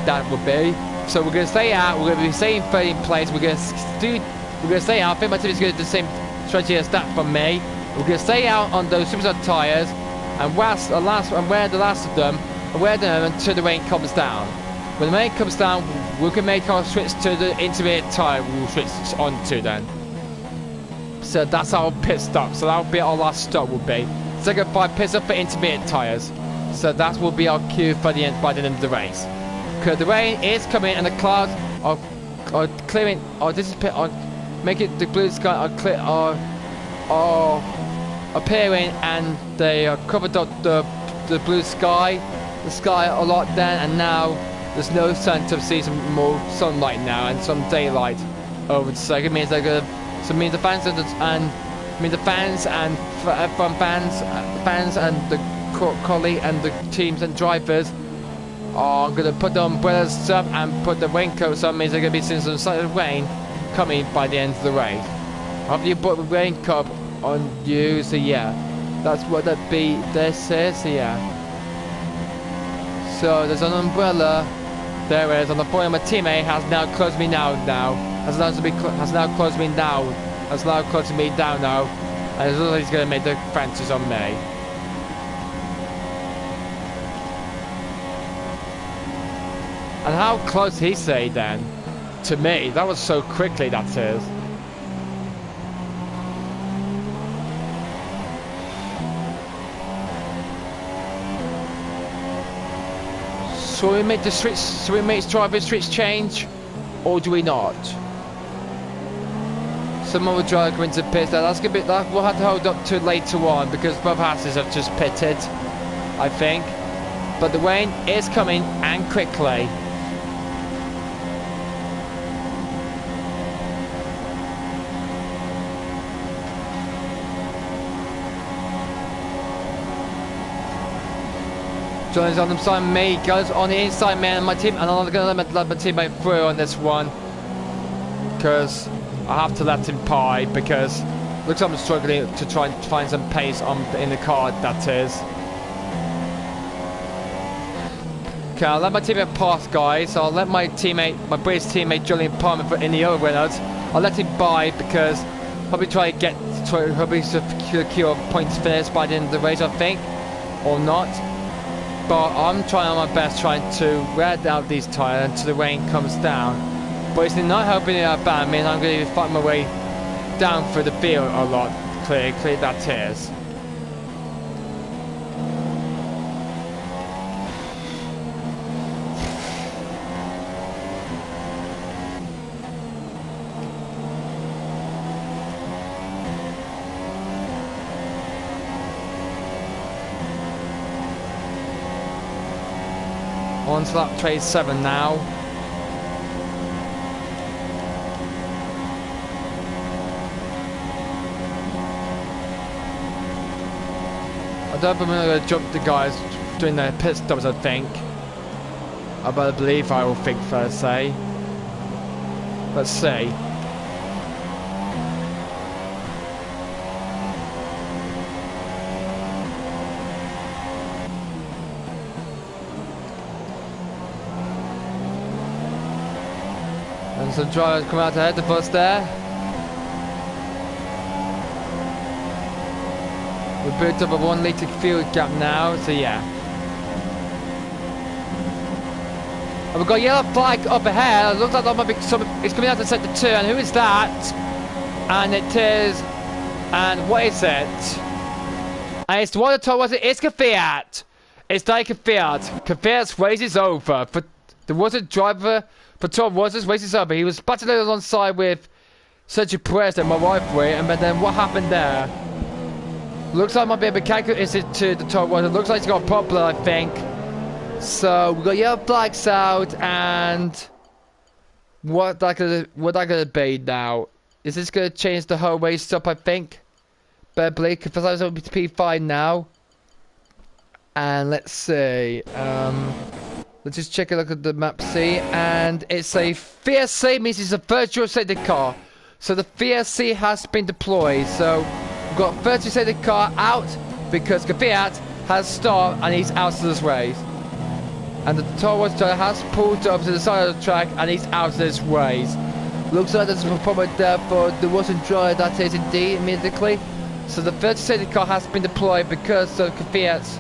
That would be. So we're going to stay out. We're going to be staying 13th place. We're going to stay out. I think my team is going to do the same strategy as that from me. We're going to stay out on those superstar tyres and wear the last of them and wear them until the rain comes down. When the rain comes down, we can make our switch to the intermediate tyre. We'll switch on to then. So that's our pit stop. So that'll be our last stop will be. second 5 pits up for intermediate tyres. So that will be our cue for the end, by the end of the race. Because the rain is coming and the clouds are clearing, making the blue sky are appearing, and they are covered up the blue sky, a lot then, and now there's no sun to see some more sunlight now and some daylight over the circuit. It means they're gonna, so it means the fans and fans and the colleague and the teams and drivers are gonna put the umbrellas up and put the raincoats up. Means they're gonna be seeing some slight rain coming by the end of the race. After you put the raincoat on you, so yeah, that's what that be. This is, so yeah. So there's an umbrella. There is on the point of my teammate has now closed me now. Has now closed me down now. And it looks like he's gonna make the fences on me. And how close he say then to me? That was so quickly, that is. So we make the switch. So we make driver switch change, or do we not? Some other driver going to pit. That's gonna be that. We'll have to hold up to later on because both houses have just pitted, I think. But the rain is coming and quickly. Johnny's on the side of me, goes on the inside man, my team, and I'm not going to let my teammate through on this one because I have to let him pie because looks like I'm struggling to try and find some pace in the car, that is. Okay, I'll let my teammate pass, guys. I'll let my British teammate Julian Palmer in the other winners. I'll let him by because probably try to secure points finish by the end of the race, I think, or not. But I'm trying my best trying to red out these tyres until the rain comes down. But it's not helping it out bad. I mean, I'm going to fight my way down through the field a lot. Clear that is. On to lap 27 now. I don't think I'm going to jump the guys doing their pit stops, I think. I better believe I will think first, say. Let's see. And some drivers come out ahead of us there. We built up a 1 litre fuel gap now, so yeah. And we've got a yellow flag up ahead. It looks like there might be some. It's coming out to sector 2, and who is that? And it is. And what is it? And it's the one that told us it's Kvyat. It's like Kvyat. Kvyat's race is over. But there was a driver. But Tom was his race is over. He was battling alongside with Sergio Perez and my rivalry, and then what happened there? Looks like might be a mechanical incident to the top one. It looks like he's got a problem, I think. So we got yellow flags out, and what that gonna be now? Is this gonna change the whole race up? I think. Better believe because I was over to P5 now, and let's see. Let's just check a look at the map, see, and it's a VSC, means it's a virtual safety car. So the VSC has been deployed. So we've got virtual safety car out because Kvyat has stopped and he's out of this race. And the Taurus driver has pulled up to the side of the track and he's out of this race. Looks like there's a problem there, but there wasn't driver, that is indeed immediately. So the virtual safety car has been deployed because of Kvyat's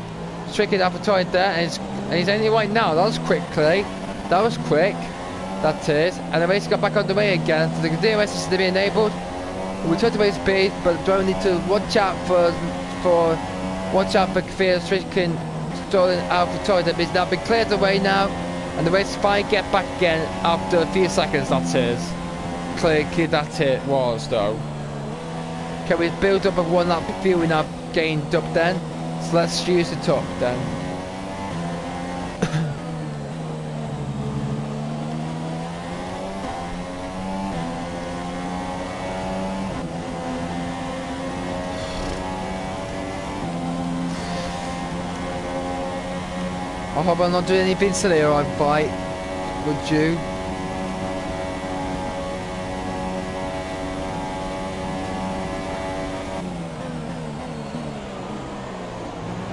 tricking up a turret there, and he's ending right now. That was quick, Clay. That was quick. That is. And the race got back on the way again. So the DRS is to be enabled. We tried to raise speed, but the driver need to watch out for Watch out for fear stricken stolen AlphaTauri that has now been cleared away now. And the race spy get back again after a few seconds, that is. Clearly that it was though. Can we build up a one lap view we now gained up then? So let's use it up then. I hope I'm not doing anything silly or I'd bite. Would you?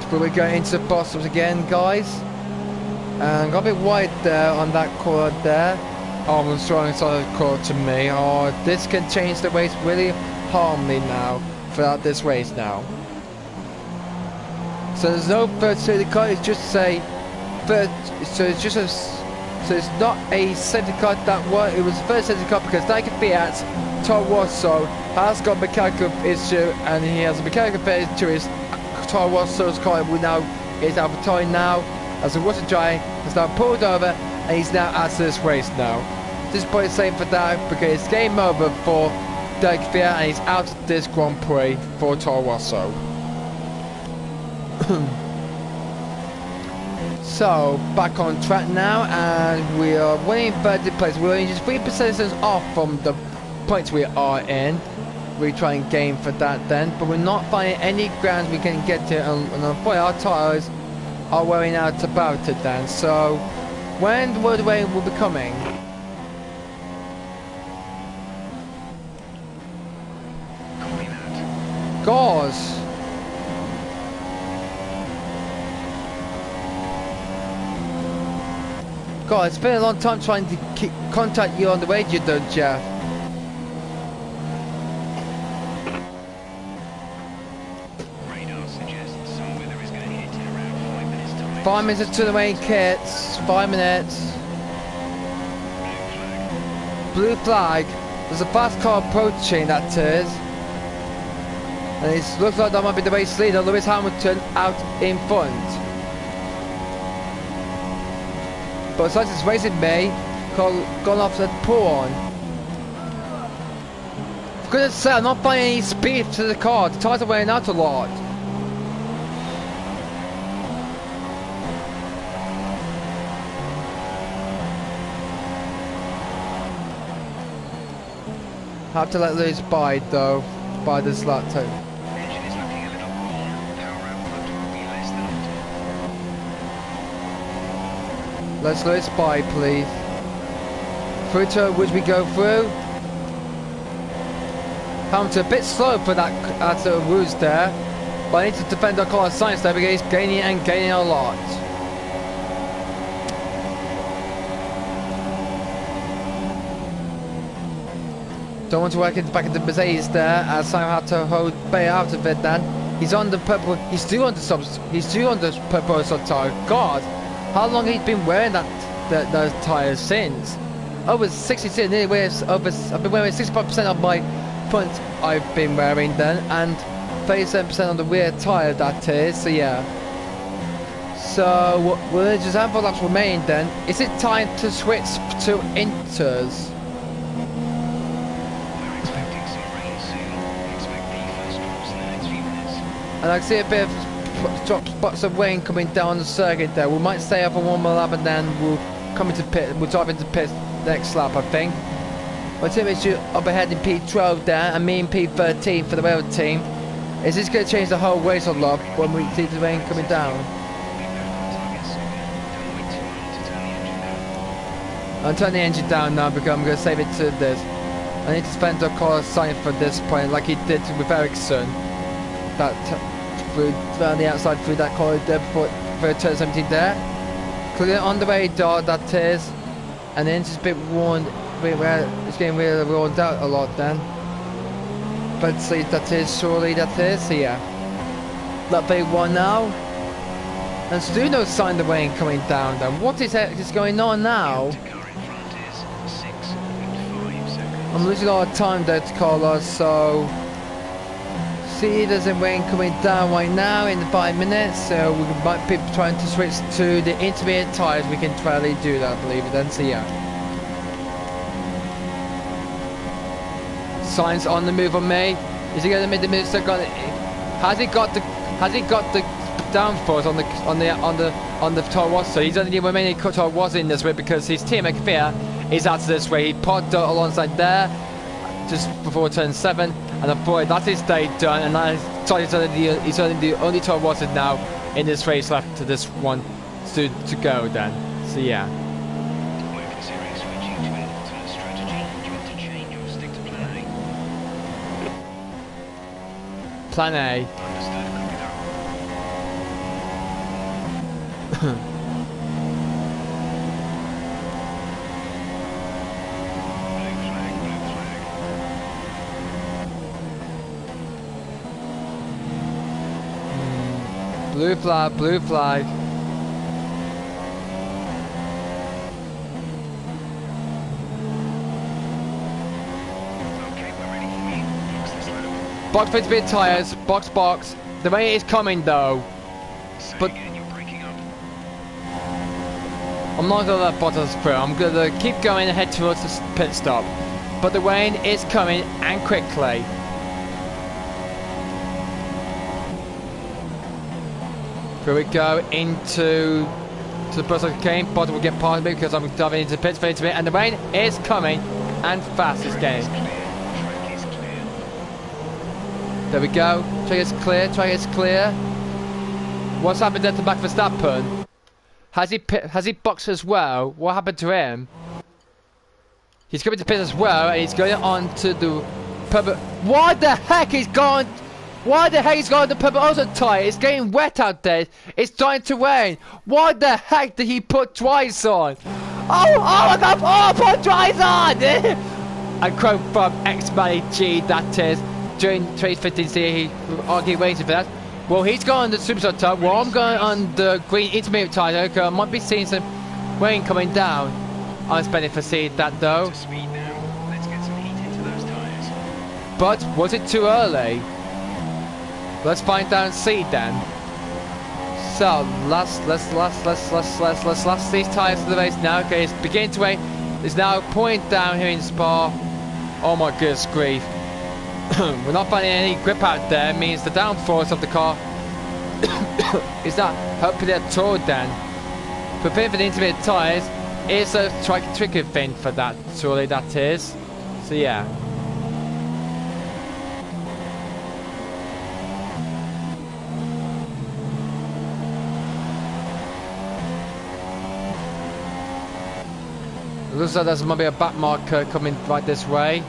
But we're going into the bottoms again, guys. And got a bit wide there on that corner there. Oh, I'm throwing inside the corner to me. Oh, this can change the race really harmly now throughout this race now. So there's no third safety car, it's just a third, so it's just a, so it's not a safety car that was, it was the first safety car because like Fiat, Toro Rosso has got a mechanical issue and he has a mechanical issue to his Toro Rosso's car, who now is AlphaTauri now, as the water giant has now pulled over and he's now out of this race now. This point is saying for that because it's game over for Derek Fiat and he's out of this Grand Prix for Toro Rosso. So back on track now and we are winning third place. We're only just 3% off from the points we are in. We try and gain for that then, but we're not finding any grounds we can get to, and unfortunately our tyres are wearing out about it then. So when the world rain will be coming? Gauze. God, it's been a long time trying to contact you on the radio though, Jeff. Radar suggests some weather is going to hit in around 5 minutes time. 5 minutes to the main kits. 5 minutes. Blue flag. There's a fast car approaching, that is. And it looks like that might be the race leader, Lewis Hamilton, out in front. But since it's racing me, gone off the pull on. For goodness sake, I'm not finding any speed to the car. The tyres are wearing out a lot. I have to let Lewis by though, by this lap too. Engine is looking a little warm. Power output will be less than optimal. Let's Lewis by, please. Through to which we go through. Hamilton a bit slow for that ruse there, but I need to defend our car science there because he's gaining and gaining a lot. Don't want to work it back into Mercedes there, as Sam had to hold Bay out of it then. He's on the purple, he's still on the purple tire. God, how long he's been wearing those tires since? Over 62, nearly wears over, I've been wearing 65% of my front I've been wearing then, and 37% on the rear tire that is, so yeah. So, we're just handful laps remain then. Is it time to switch to inters? And I can see a bit of drop spots of rain coming down the circuit there. We might stay up on one more lap and then we'll come into pit. We'll drive into pit next lap, I think. My team is up ahead in P12 there, and me in P13 for the rail team. Is this going to change the whole race a lot when we see the rain coming down? I'll turn the engine down now because I'm going to save it to this. I need to spend the car sign for this point, like he did with Ericsson. That through around the outside through that corridor before turn 17 there. Clear on the radar, that is. And then it's a bit worn, it's getting really worn out a lot then. But see, that is surely that is, so yeah. Lap 1 now. And still no sign of the rain coming down then. What is going on now? I'm losing a lot of time there to Carlos, so see there's a rain coming down right now in 5 minutes, so we might be trying to switch to the intermediate tyres. We can try to do that, I believe, then see ya. Signs on the move on me. Is he going to make the move? Has he got the downforce on the Toro? So he's only remaining Toro was in this way because his teammate Fear is out of this way. He podded alongside there just before turn 7, and I thought that's his day done. And I thought he's only the only Toro was now in this race left to this one to go. Then, so yeah. We're considering switching to an alternate strategy. Do you want to change or stick to plan A? Plan A. Understood. Copy that. Blue flag, blue flag. Okay, we're ready for you. Box this load. Box fits bit tyres, box. The rain is coming though. Say But- again, you're breaking up. I'm not gonna let Bottas through. I'm gonna keep going and head towards the pit stop. But the rain is coming and quickly. Here we go into the bus I came. Bottas will get past me because I'm diving into the pits for it, and the rain is coming and fast it's getting. Track is clear. There we go. Track is clear. Track is clear. What's happened at the back of Verstappen? Has he boxed as well? What happened to him? He's coming to pit as well, and he's going on to the purple. Why the heck he's gone? Why the heck he's going to purple auto tyre? It's getting wet out there. It's starting to rain. Why the heck did he put dries on? Oh my god! Oh, put dries on! A quote from X-G, that is, during 2015 he argued waiting for that. Well, he's going on the superstar tyre. Well, I'm going on the green intermediate tyre. Okay, I might be seeing some rain coming down. I was expecting to see that though. To speed now. Let's get some heat into those tyres. But was it too early? Let's find out and see then. So let's last these tyres of the race now. Okay, it's beginning to rain. It's now pouring down here in Spa. Oh my goodness grief. We're not finding any grip out there. It means the downforce of the car is not helping at all then. Preparing for the intermediate tyres is a tricky thing for that, surely that is. So yeah. It looks like there's might be a back marker coming right this way.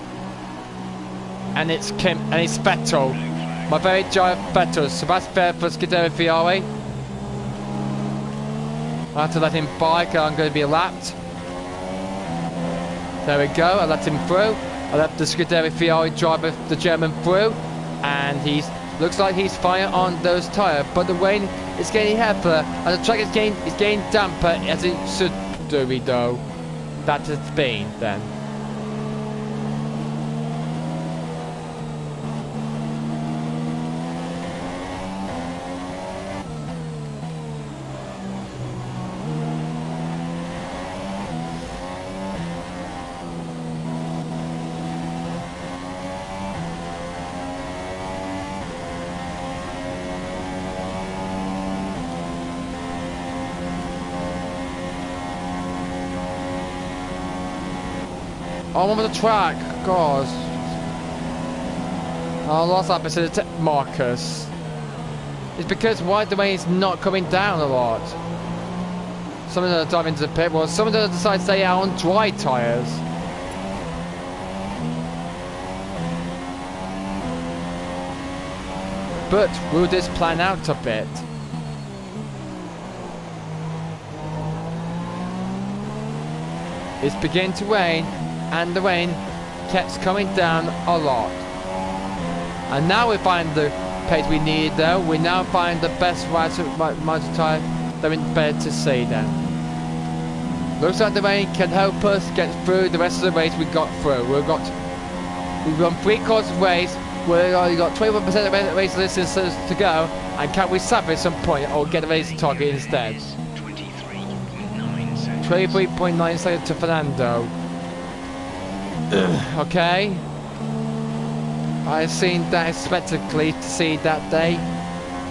And it's Vettel. My very giant Vettel. Sebastian for Scuderia Ferrari. I have to let him by because I'm going to be lapped. There we go. I let him through. I let the Scuderia Ferrari driver, the German, through. And looks like he's firing on those tyres. But the rain is getting heavier. And the track is getting damper as it should do, though. That it's been then. Oh, I'm on the track. God. I lost that bit of the Marcus. It's because why the rain's not coming down a lot. Some of them dive into the pit. Well, some of them decide to stay out on dry tyres. But will this plan out a bit? It's beginning to rain, and the rain keeps coming down a lot. And now we find the pace we need though. We now find the best mountain tyre that we're better to see then. Looks like the rain can help us get through the rest of the race we got through. We've run 3 quarters of race We've only got 21% of the race distance to go, and can we suffer at some point or get a race target instead? 23.9 seconds. 23.9 seconds to Fernando. Okay. I've seen that expectantly to see that day.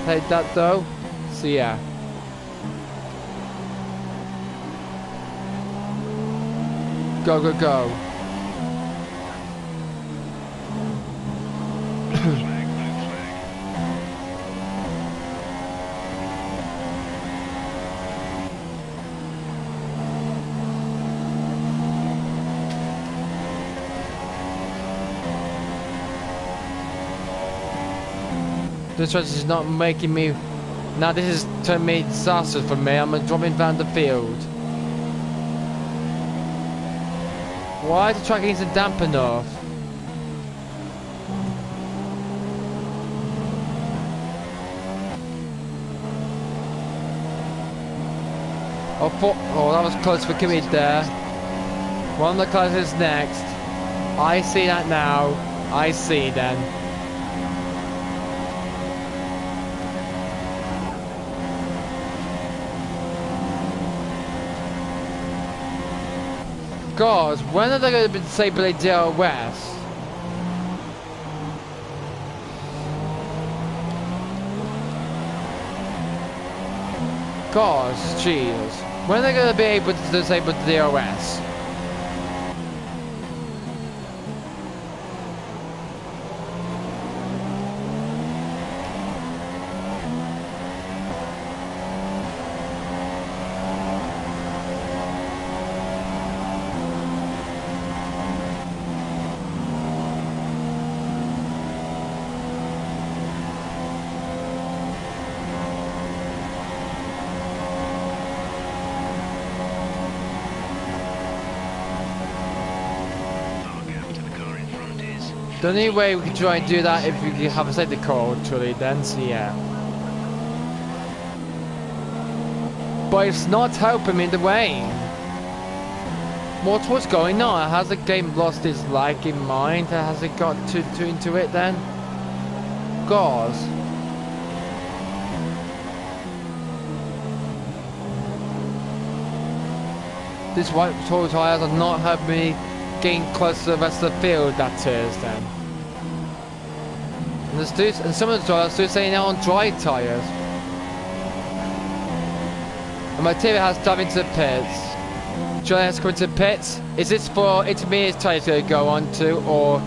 Played that though. So yeah. Go, go, go. Blue flag, blue flag. This race is not making me... Now this is turning me disastrous for me. I'm dropping down the field. Why the track isn't damp enough? Oh, that was close for Kimmy there. One of the cars is next. I see that now. I see then. God, when are they going to disable the DRS? God, jeez. When are they going to be able to disable the DRS? The only way we can try and do that if we have a safety car actually then, so yeah. But it's not helping me in the way. What's going on? Has the game lost its lag in mind? Has it got too into it then? God. This white total tires are not helping me getting close to the rest of the field, that is then. And some of the drivers are still saying now on dry tyres. And my team has to into the pits. Johnny has to come into the pits. Is this for intermediate tyres to go on to, or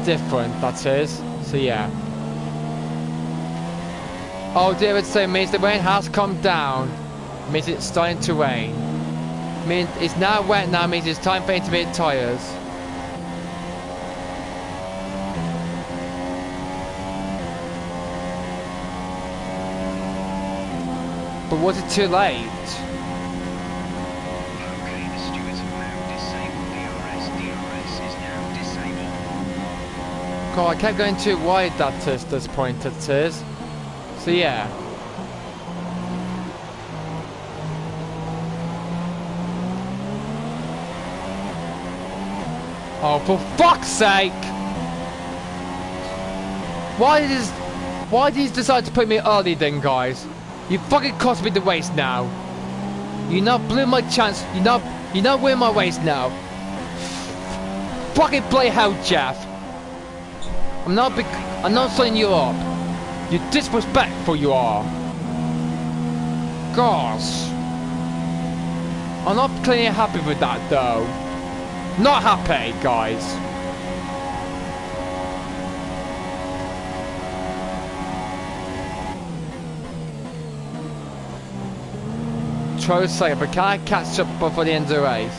different, that is? So yeah. Oh dear, it's saying means the rain has come down. Means it's starting to rain. Means it's now wet now, means it's time for intermediate tyres. But was it too late? Okay, the stewards have now disabled DRS. DRS is now disabled. God, I kept going too wide that is this point it is. So yeah. Oh, for fuck's sake! Why did you decide to put me early then, guys? You fucking cost me the race now. You now blew my chance. You now win my race now. Fucking play hell, Jeff. I'm not signing you up. You disrespectful you are. Gosh. I'm not clearly happy with that though. Not happy, guys. Try to say, but can I catch up before the end of the race?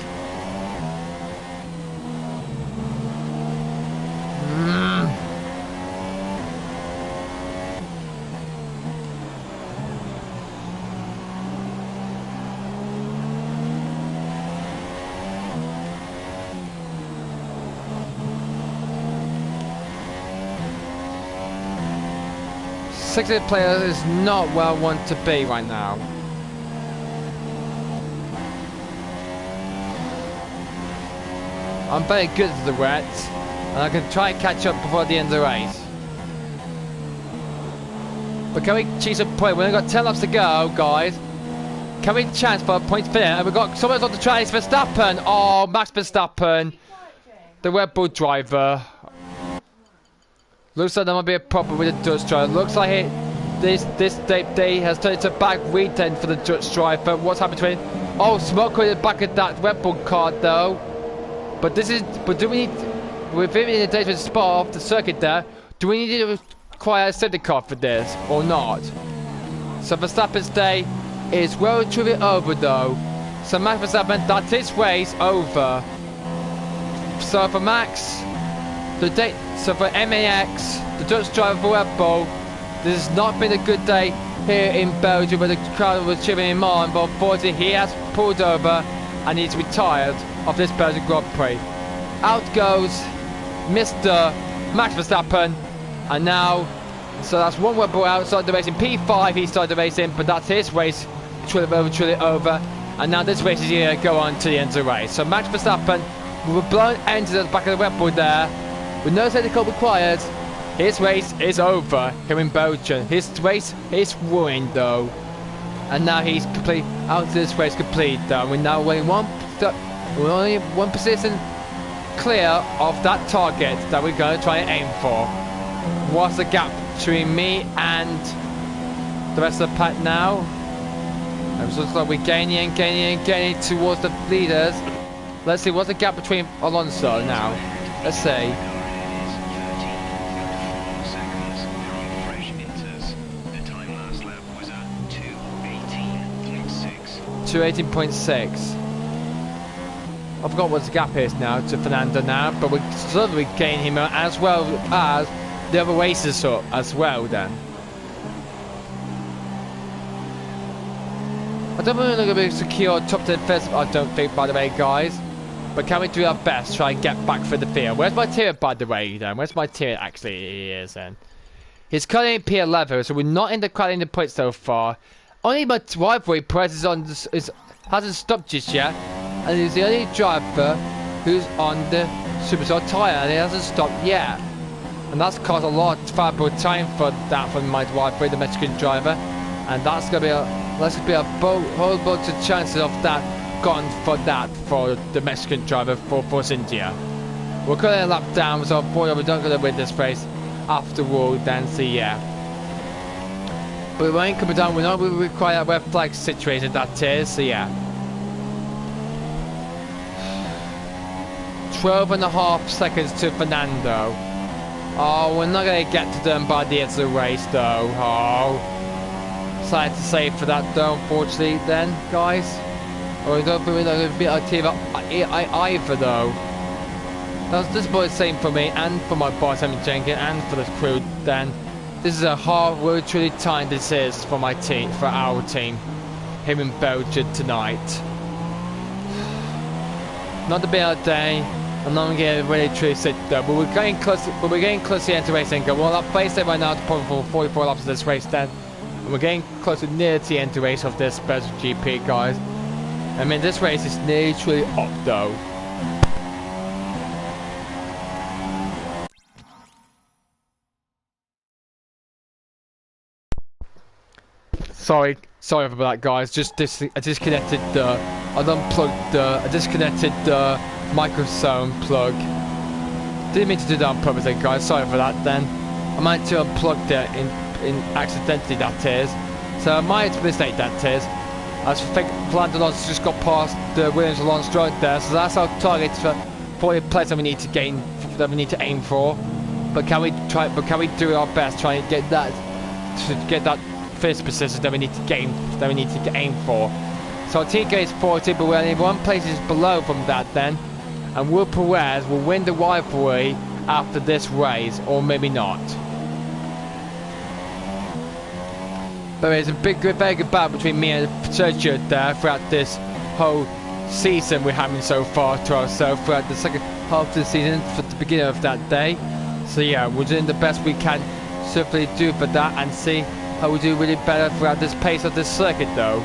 Sixty players is not where I want to be right now. I'm very good at the wet, and I can try and catch up before the end of the race. But can we cheese a point? We've only got 10 laps to go, guys. Can we chance for a point finish? And we've got someone on the track. It's Verstappen. Oh, Max Verstappen, the Red Bull driver. Looks like there might be a problem with the Dutch driver. Looks like this day has turned into a back weekend for the Dutch driver. What's happened to him? Oh, smoke in the back of that Red Bull car, though. But do we need, with him in the days with Spa off the circuit there, do we need to require a safety car for this or not? So Verstappen's day is well and truly over, though. So Max Verstappen, that's his race over. So for Max, so for MAX, the Dutch driver for Red Bull, this has not been a good day here in Belgium where the crowd was cheering him on, but unfortunately he has pulled over and he's retired of this Belgian Grand Prix. Out goes Mr. Max Verstappen, and now, so that's one Red Bull outside the race in P5. He started the race in, but that's his race, truly over, and now this race is going to go on to the end of the race. So Max Verstappen, with a blown engine at the back of the Red Bull there, with no safety car required, his race is over here in Belgium. His race is ruined, though, and now he's complete out of this race complete. Though we're now only one position clear of that target that we're going to try and aim for. What's the gap between me and the rest of the pack now? It looks like we're gaining towards the leaders. Let's see, what's the gap between Alonso now? Let's see. 218.6. I forgot what the gap is now to Fernando now, but we're suddenly gaining him as well as the other races up as well then. I don't think we're going to be secure top 10 first, I don't think, by the way, guys. But can we do our best to try and get back for the field? Where's my tier, by the way, then? Where's my tier actually is then? He's currently in P11, so we're not in the points so far. Only my rivalry Prix hasn't stopped just yet, and he's the only driver who's on the Superstar tyre, and he hasn't stopped yet. And that's caused a lot of valuable time for that from my rivalry, the Mexican driver, and that's gonna be a whole bunch of chances of that gone for the Mexican driver for Force India. We're currently a lap down, so boy, we're not gonna win this race after all. Then, so yeah. But we ain't coming down, we're not going to require that red flag situation, that is, so yeah. 12.5 seconds to Fernando. Oh, we're not going to get to them by the end of the race, though. Oh. Sad to say for that, though, unfortunately, then, guys. Or we don't think we're not going to beat our team either, though. That's this boy same for me, and for my boss, Emin Jenkins, and for the crew, then. This is a hard, really truly time this is for my team, for our team, here in Belgium tonight. Not a bad day. I'm not getting really truly sick though, but we're getting close. But we're getting close to the end of the race and go. Well, I'm placed right now to point for 44 laps of this race then, and we're getting closer near to the end of the race of this Belgian GP, guys. I mean, this race is nearly truly up though. Sorry for that, guys. I disconnected I disconnected the microphone plug. Didn't mean to do that on purpose, guys. Sorry for that. Then I might to unplug it in accidentally. That is. So I might mistake that is. I think Fernando Alonso just got past the Williams Alonso right there. So that's our target for the place that we need to gain, that we need to aim for. But can we do our best try and get that first position that we need to aim for. So our team gains 40, but we're only one place is below from that then, and Will Perez will win the rivalry after this race, or maybe not. But there's a very good battle between me and Sergio there throughout this whole season we're having so far to ourselves throughout the second half of the season for the beginning of that day. So yeah, we're doing the best we can certainly do for that, and see how we do really better throughout this pace of this circuit though.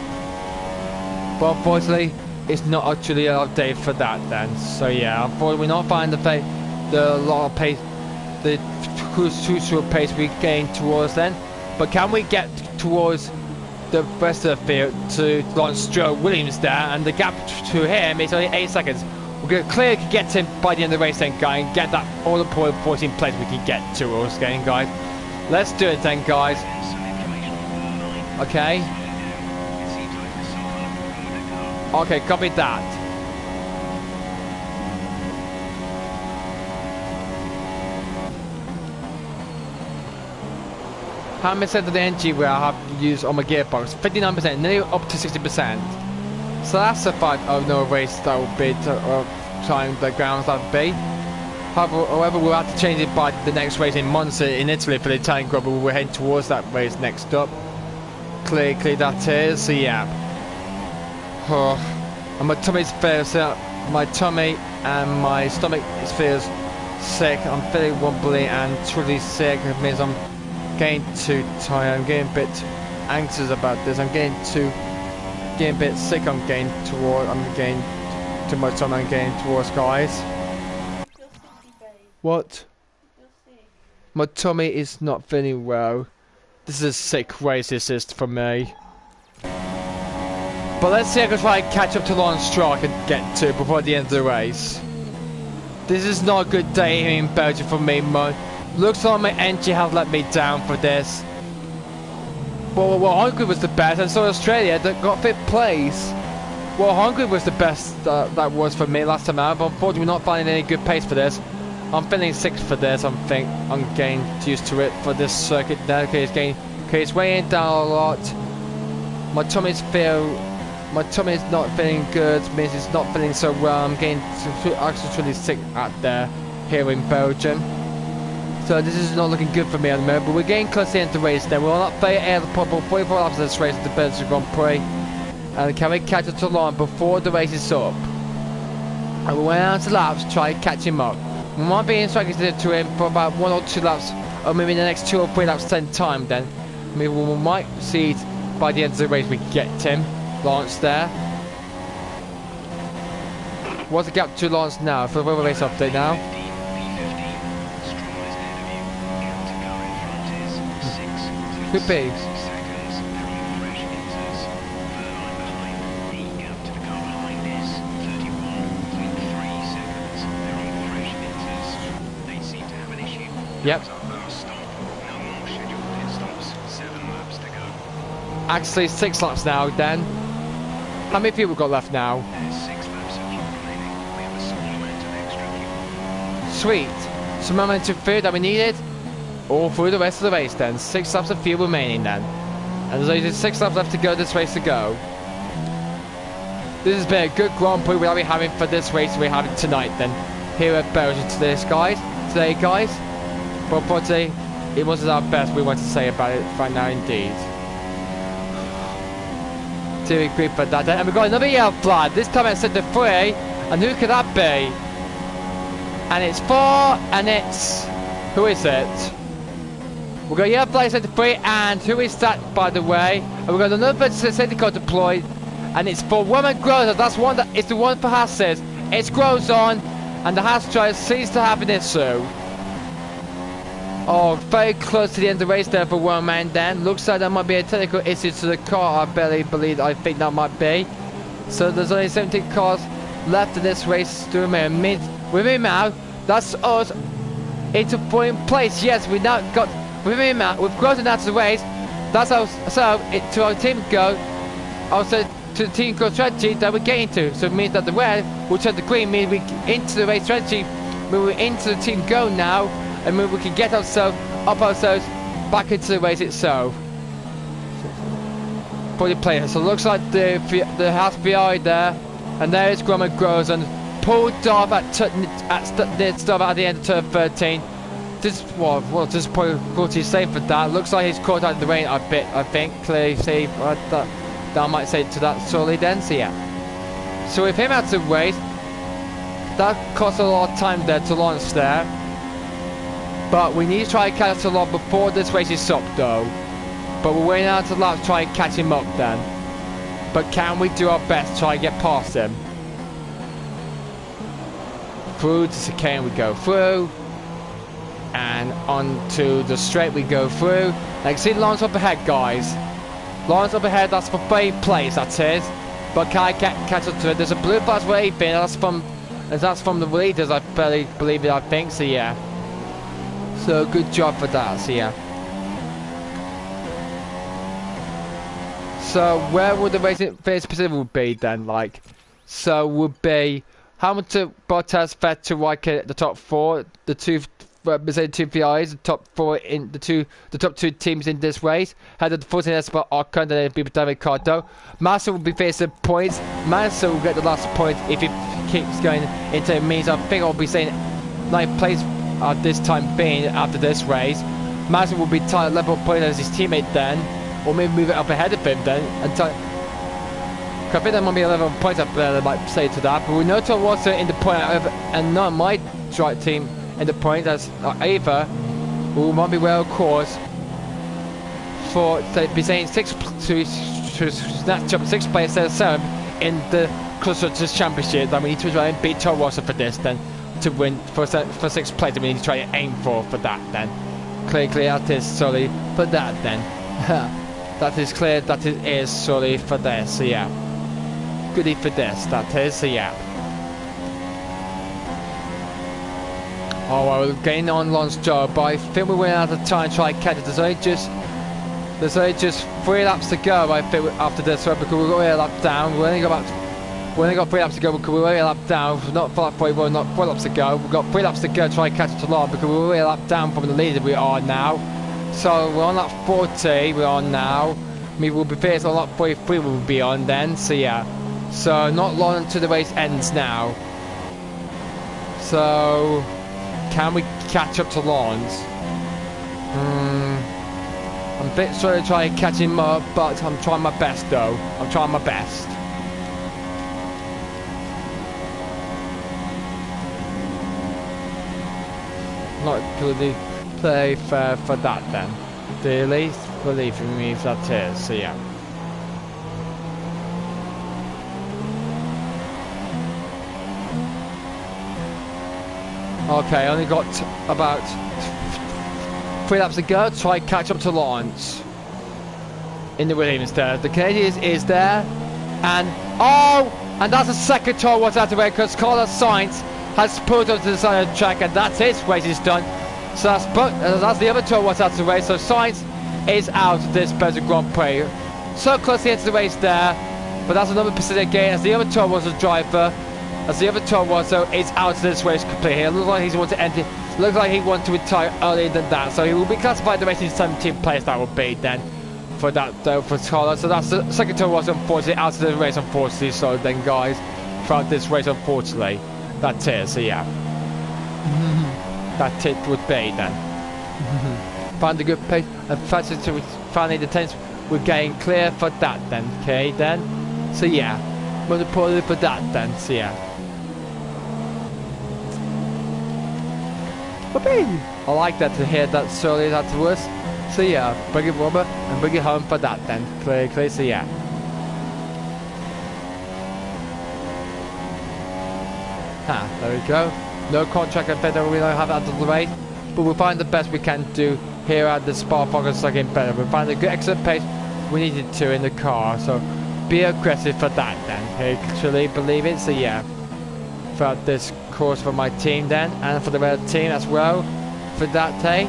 But unfortunately, it's not actually our day for that then. So yeah, unfortunately we're not finding the lot of pace, the crucial pace we gained towards then. But can we get towards the rest of the field to Lawrence Stroll Williams there, and the gap to him is only 8 seconds. We're going to clearly get him by the end of the race then, guys, and get that all the point 14 place we can get to us again, guys. Let's do it then, guys. Okay. Okay, copy that. How many percent of the energy will I have used on my gearbox? 59%, nearly up to 60%. So that's a fight of no race that will be trying the grounds that would be. However, we'll have to change it by the next race in Monza in Italy for the Italian Grand Prix. We're heading towards that race next up. Clearly that is, so yeah. Oh, and my tummy feels, my tummy and my stomach feels sick. I'm feeling wobbly and truly sick. It means I'm getting too tired. I'm getting a bit anxious about this. I'm getting a bit sick. I'm getting too much time. I'm getting towards, guys. What? My tummy is not feeling well. This is a sick race, this is for me. But let's see if I can try and catch up to Lawrence Stroll I can get to before the end of the race. This is not a good day here in Belgium for me, man. Looks like my engine has let me down for this. Well, Hungary was the best, and so Australia that got 5th place. Well, Hungary was the best that was for me last time out, but unfortunately we're not finding any good pace for this. I'm feeling 6th for this. I'm getting used to it for this circuit now. Okay, it's weighing down a lot. My tummy's not feeling good. Means it's not feeling so well. I'm getting actually really sick out there here in Belgium. So this is not looking good for me at the moment. But we're getting close to the end of the race now. We're on that 44 laps of this race at the Belgian Grand Prix. And can we catch up to Lauren before the race is up? And we went out to laps to try and catch him up. We might be instructed to him for about 1 or 2 laps, or maybe in the next 2 or 3 laps 10 time then. Maybe we might see it by the end of the race we get him. Lawrence there. What's the gap to Lawrence now for the race update now? Could be. Yep. Actually, 6 laps now then. How many people got left now? Sweet. Some momentum food that we needed all through the rest of the race then. 6 laps of fuel remaining then. And there's only 6 laps left to go, this race to go. This has been a good Grand Prix we'll be having for this race we're having tonight then. Here at Belgium today, guys. But unfortunately, it wasn't our best we want to say about it right now indeed. To agree for that then. And we've got another yellow flag. This time it's at the 3. And who could that be? And it's 4. And it's... Who is it? We've got yellow flag at the 3. And who is that, by the way? And we've got another safety car deployed. And it's for Roman Groza. That's one that it's the one for Haas's. It's Grozon. And the Haas driver seems to have an issue. Oh, very close to the end of the race there for one man then. Looks like there might be a technical issue to the car, I think that might be. So there's only 17 cars left in this race to remain. With him out, that's us into 4th place. Yes, we now got with him out, we've grown out of the race. That's our, to our team go, also to the team goal strategy that we're getting to. So it means that the red will turn the green, means we into the race strategy, we're into the team go now. And we can get ourselves back into the race itself. For the players. So it looks like the house behind there. And there is Grumman Grozen. Pulled off at the start at the end of turn 13. This is probably safe for that. Looks like he's caught out in the rain a bit, I think. Clearly see that I might say to that solely then. So yeah. So with him out of the race, that costs a lot of time there to launch there. But we need to try and catch a lot before this race is up though. But we're waiting out to lap to try and catch him up then. But can we do our best to try and get past him? Through to chicane we go through. and onto the straight we go through. Like, see Lawrence up ahead, guys. Lawrence up ahead, that's for 3rd place, that is. But can I catch up to it? There's a blue flag waving, that's from the leaders, I believe it, I think, so yeah. So good job for that, so yeah. So where would the racing Pacific would be then, like? So would be Hamilton, Bottas, Vettel, Raikkonen, the top 4, the two Mercedes 2 VIs, the top 4 in the top 2 teams in this race. Had the 14 Espa Ocon, then it'd be David Ricardo. Massa will be facing points. Massa will get the last point if he keeps going into it. Means I think I'll be saying 9th place at this time being after this race. Massa will be tied level point as his teammate then, or maybe move it up ahead of him then. And I think there might be 11 points up there, I might say to that. But we know Tom Watson in the point, and not my right team in the point as either. We might be well, of course, for be saying 6 to snatch up 6th place instead of 7th in the Constructors' Championship. Then we need to try and beat Tom Watson for this, then to win for 6th place. And we need to try and aim for that. Then clearly that is solely for that. Then that is clear. That is solely for this. So yeah. Goodie for this, that is, so yeah. Oh, well, we're getting on Lawrence job, but I think we're running out of time to try and catch it. There's only just 3 laps to go, I think, after this one, because we're already a lap down. We only got 3 laps to go because we're already a lap down. Not 4 laps to go. We've got 3 laps to go to try and catch it to Lawrence because we're already a lap down from the leader we are now. So we're on lap 40, we're on now. Maybe we'll be facing on lap 43, we'll be on then, so yeah. So not long until the race ends now. So can we catch up to Lawrence? I'm a bit sorry to try and catch him up, but I'm trying my best though. I'm trying my best. Not really play fair for that then. Really? Believe in me if that is, so yeah. Okay, only got about 3 laps to go to try and catch up to Lawrence in the Williams there. The Canadian is there, and and that's the second tour was out of the way because Carlos Sainz has pulled up to the side of the track, and that's his race is done. So that's the other tour was out of the way. So Sainz is out of this Belgian Grand Prix. So close to the end of the race there, but that's another Pacific gain as the other tour was a driver. As the other Tom Watson is out of this race completely. It looks like he wants to end it. Looks like he wants to retire earlier than that. So he will be classified the racing 17th place. That would be then for that for Carlos. So that's the second Tom Watson unfortunately out of the race unfortunately. So then guys, throughout this race unfortunately, that's it. So yeah, that it would be then. Find a good pace and finally the tenth. We're getting clear for that then. Okay then. So yeah, we're pulling for that then. So yeah. I like that to hear that slowly afterwards. So yeah, bring it over and bring it home for that then. Clearly, so yeah. There we go. No contract and better we don't have out of the race. But we'll find the best we can do here at the Spa-Focus again better. We'll find a good exit pace we needed to in the car. So be aggressive for that then. Actually believe it, so yeah. Throughout this course for my team then, and for the red team as well for that day.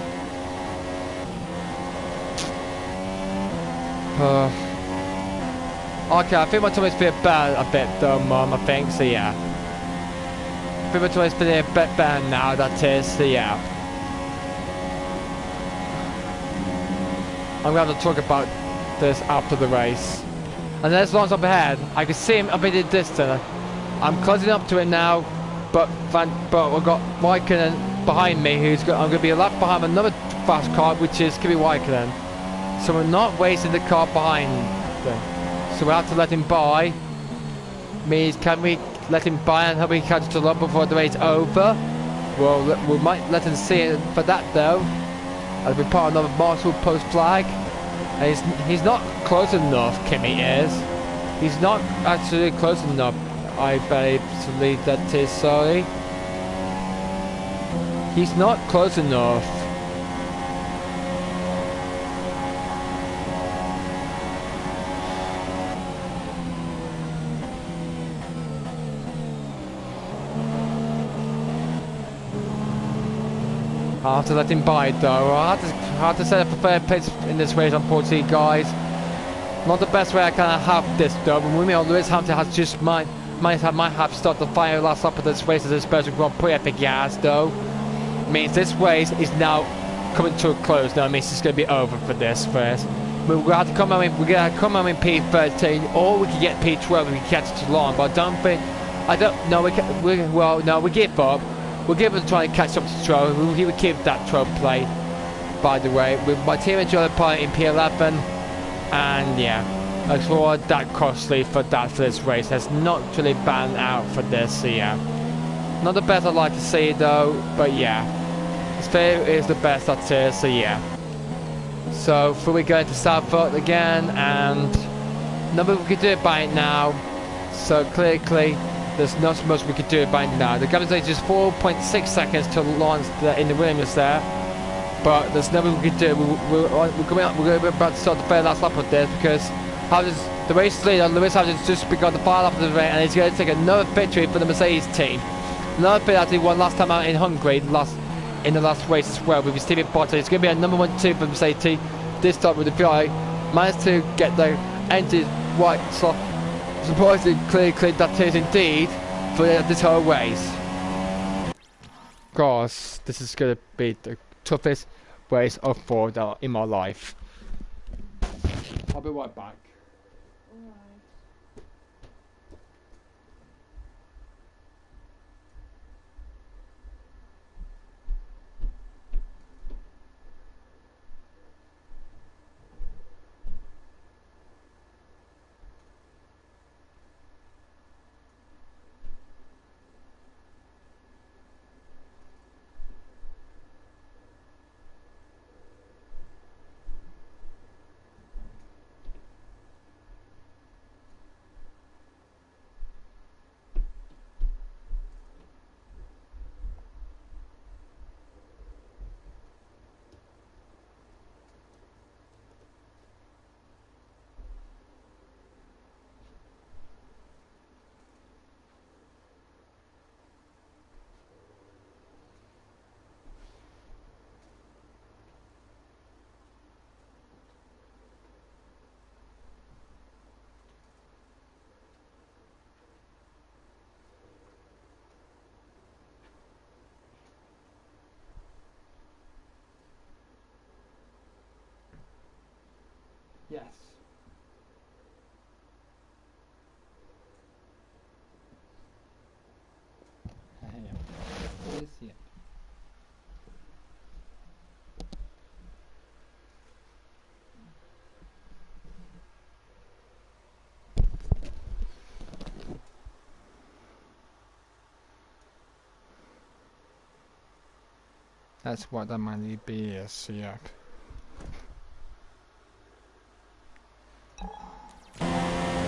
Okay, I think my tummies feel bad a bit though, Mum, I think, so yeah. I think my tummies feel a bit bad now, that is, so yeah. I'm going to talk about this after the race. And there's Lawrence up ahead. I can see him up in the distance. I'm closing up to it now, but we've got Raikkonen behind me, I'm going to be a lap behind another fast car, which is Kimi Raikkonen. So we're not wasting the car behind them. So we have to let him by. Means can we let him by and hope he catches the up before the race over? Well, we might let him see it for that though. As we put another Marshall post flag. And he's not close enough, Kimi is. He's not actually close enough. I believe that is sorry. He's not close enough. I have to let him by it though. I have to set up a fair place in this race, unfortunately, guys. Not the best way I can have this though. But we know Lewis Hamilton has just might have started the final last lap of this race as this Belgian Grand Prix. Epic yes though. Means this race is now coming to a close now. It means it's going to be over for this race. We're going to have to come home in P13, or we can get P12 if we catch it too long. But I don't know. We give up. We'll give it a try and catch up to Troll. He would keep that Troll play, by the way, with my team and Joe Part in P11. And yeah, I saw that costly for this race. Has not really banned out for this, so yeah. Not the best I'd like to see though, but yeah. This fair is the best I'd say, so yeah. So, before we go into Southport again, and nobody we could do it by now. So clearly, there's not so much we could do about it now. The gap is just 4.6 seconds to launch in the Williams there, but there's nothing we could do. We're about to start the very last lap of this because the race leader Lewis Hamilton's just begun the final lap of the race, and he's going to take another victory for the Mercedes team. Another victory that he won last time out in Hungary, in the last race as well with his team in Bottas. It's going to be a number 1-2 for the Mercedes team. This time with the Prix managed to get the engine right slot. Surprisingly clear that is indeed for this whole race. Gosh, this is going to be the toughest race of 4 in my life. I'll be right back. Yes. Yeah. That's what that money be is, yep.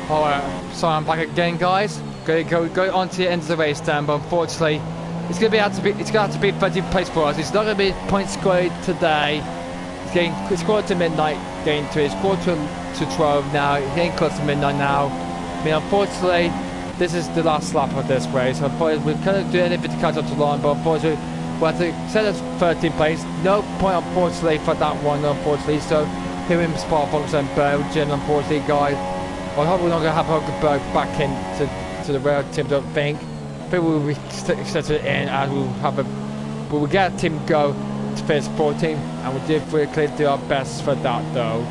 Alright, so I'm back again, guys. Go on to the end of the race then, but unfortunately it's gonna have to be 13th place for us. It's not gonna be point scored today. It's quarter to midnight getting to it. It's quarter to 12 now. It's getting close to midnight now. I mean, unfortunately, this is the last lap of this race. Unfortunately, we couldn't do anything to catch up to line, but unfortunately, we had to set us 13th place. No point, unfortunately, for that one, unfortunately. So, here in Spa-Francorchamps and Belgium, unfortunately, guys. I hope we're not going to have Hulkenberg back into the rail team, don't think. I think we'll set it in and we'll get a team go to finish 14th, and we'll do our best for that though.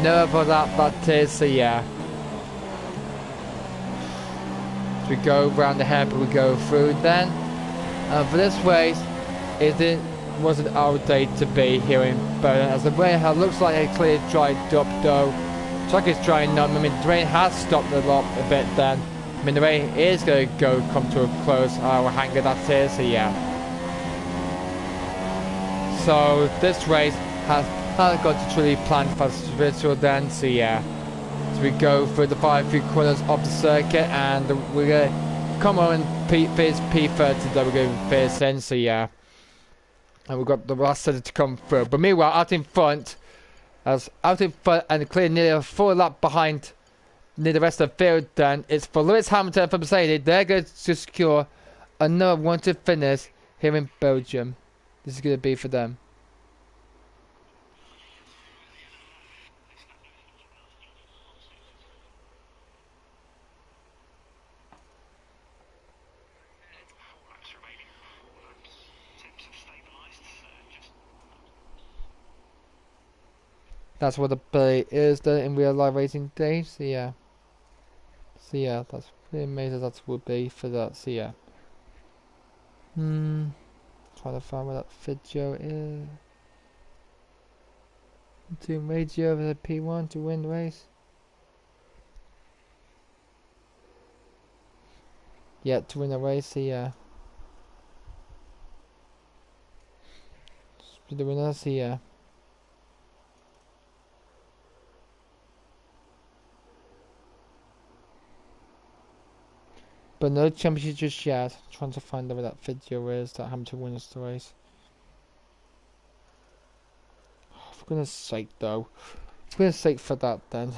No, for that is, so yeah. So we go around the head, but we go through then. For this race, it wasn't our day to be here in Berlin, as the rain looks like it clearly dried up though. Track is drying up. I mean, the rain has stopped a bit then. I mean, the rain is going to come to a close. Our hangar that is, so yeah. So this race has got to truly plan for virtual then, so yeah. So we go through the 5 corners of the circuit, and we're come on, there's P30 that we're going first then, so yeah. And we've got the last set to come through. But meanwhile, out in front and clear nearly a full lap behind near the rest of the field then, it's for Lewis Hamilton from Mercedes. They're going to secure another wanted finish here in Belgium. This is going to be for them. That's what the play is done in real life racing days, so yeah. So yeah, that's pretty amazing that would be for that, so yeah. Trying to find where that video is. Doing radio over the P1 to win the race. Yeah, to win the race, so yeah. Be the winner, so yeah. But no championship just yet. Trying to find out where that video is that Hamilton wins the race. Oh, for goodness sake though. For goodness sake for that then.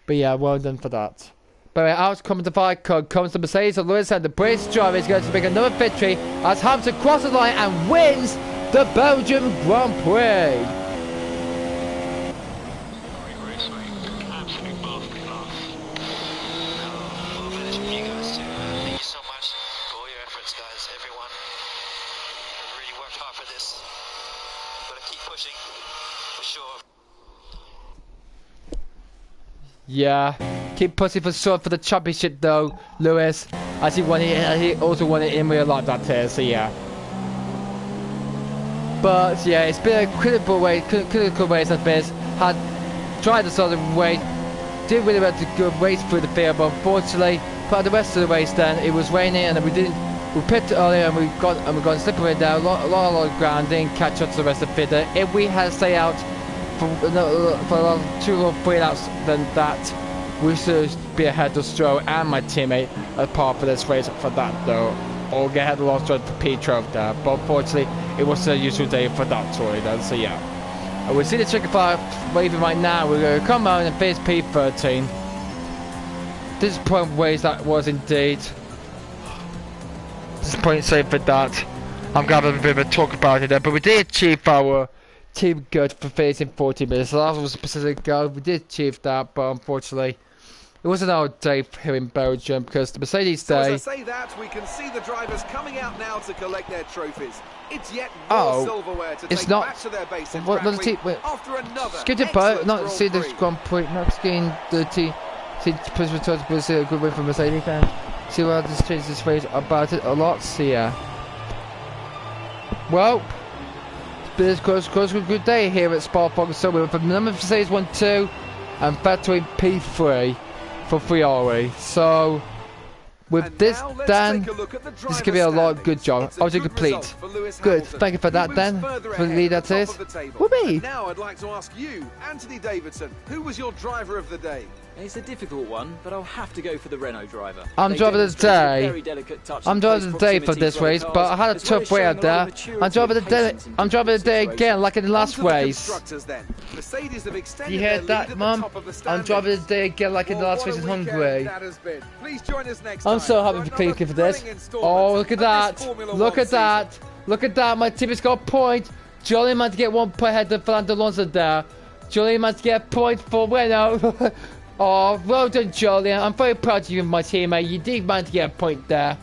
But yeah, well done for that. But out comes the fight code, comes the Mercedes of Lewis, and the British driver is going to make another victory as Hamilton crosses the line and wins the Belgian Grand Prix. Yeah, keep pushing for sure for the championship though, Lewis. As he won it, he also won it in real life that year, so yeah. But yeah, it's been a critical race at this. Had tried to sort of race, did really well to go race through the field, but unfortunately, for the rest of the race then it was raining and we pitted earlier and we got slippery down, a lot of ground, didn't catch up to the rest of the field. If we had stayed out for 2 or 3 laps than that, we should be ahead of Stroll and my teammate apart for this race for that though, or get ahead of Lost Road for P12 there, but unfortunately it was a usual day for that story then, so yeah. And we see the checkered flag waving right now. We're going to come out and face P13. Disappointing ways that was indeed. Disappointing save for that. I'm going to have a bit of a talk about it there, but we did achieve our team good for facing 40 minutes. So that was a specific goal. We did achieve that, but unfortunately it wasn't our day here in Belgium because the Mercedes day. So as I say that, we can see the drivers coming out now to collect their trophies. It's yet more silverware to take back to their base in Prix after another skip it, but not see the Grand Prix, not skiing the team. See a good win for Mercedes and see how this changes this race about it a lot. See ya. Well, it's been a good day here at Spa-Francorchamps. So we went from number Mercedes 1-2 and Vettel in P3 for Ferrari. So with this then, this is going to be a lot of good job. I was complete. Good, thank you for that then. For the lead that is. Whoopee! Now I'd like to ask you, Anthony Davidson, who was your driver of the day? It's a difficult one, but I'll have to go for the Renault driver. I'm driver of the day. I'm driver of the day for this race, but I had a tough way out there. I'm driver of the day. I'm driver of the day again, like in the last race. You heard that, Mum? I'm driver of the day again, like in the last race in Hungary. I'm so happy for clicking for this. Oh, look at that! Look at that! Look at that! My team has got a point. Jolly man to get 1 point ahead of Fernando Alonso there. Jolly man to get a point for Renault. Oh, well done, Julian. I'm very proud of you, my teammate. You did manage to get a point there.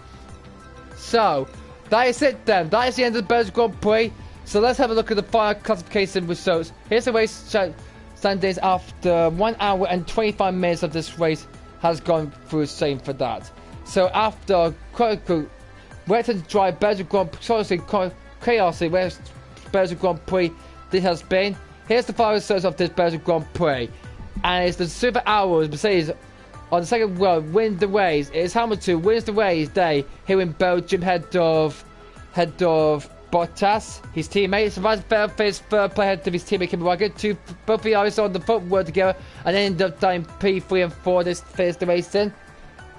So, that is it then. That is the end of the Belgian Grand Prix. So let's have a look at the final classification results. Here's the race standings after 1 hour and 25 minutes of this race has gone through, same for that. So after quite a good to drive Belgian Grand Prix, chaos in Belgian Grand Prix, this has been here's the final results of this Belgian Grand Prix. And it's the Super Hours Mercedes on the second round win the race. It's Hamilton wins the race day here in Belgium head of Bottas, his teammate. Survives his third play ahead of his teammate Kimi Räikkönen. Both the Irish on the front were together and ended up dying P3 and 4 this finished the race in.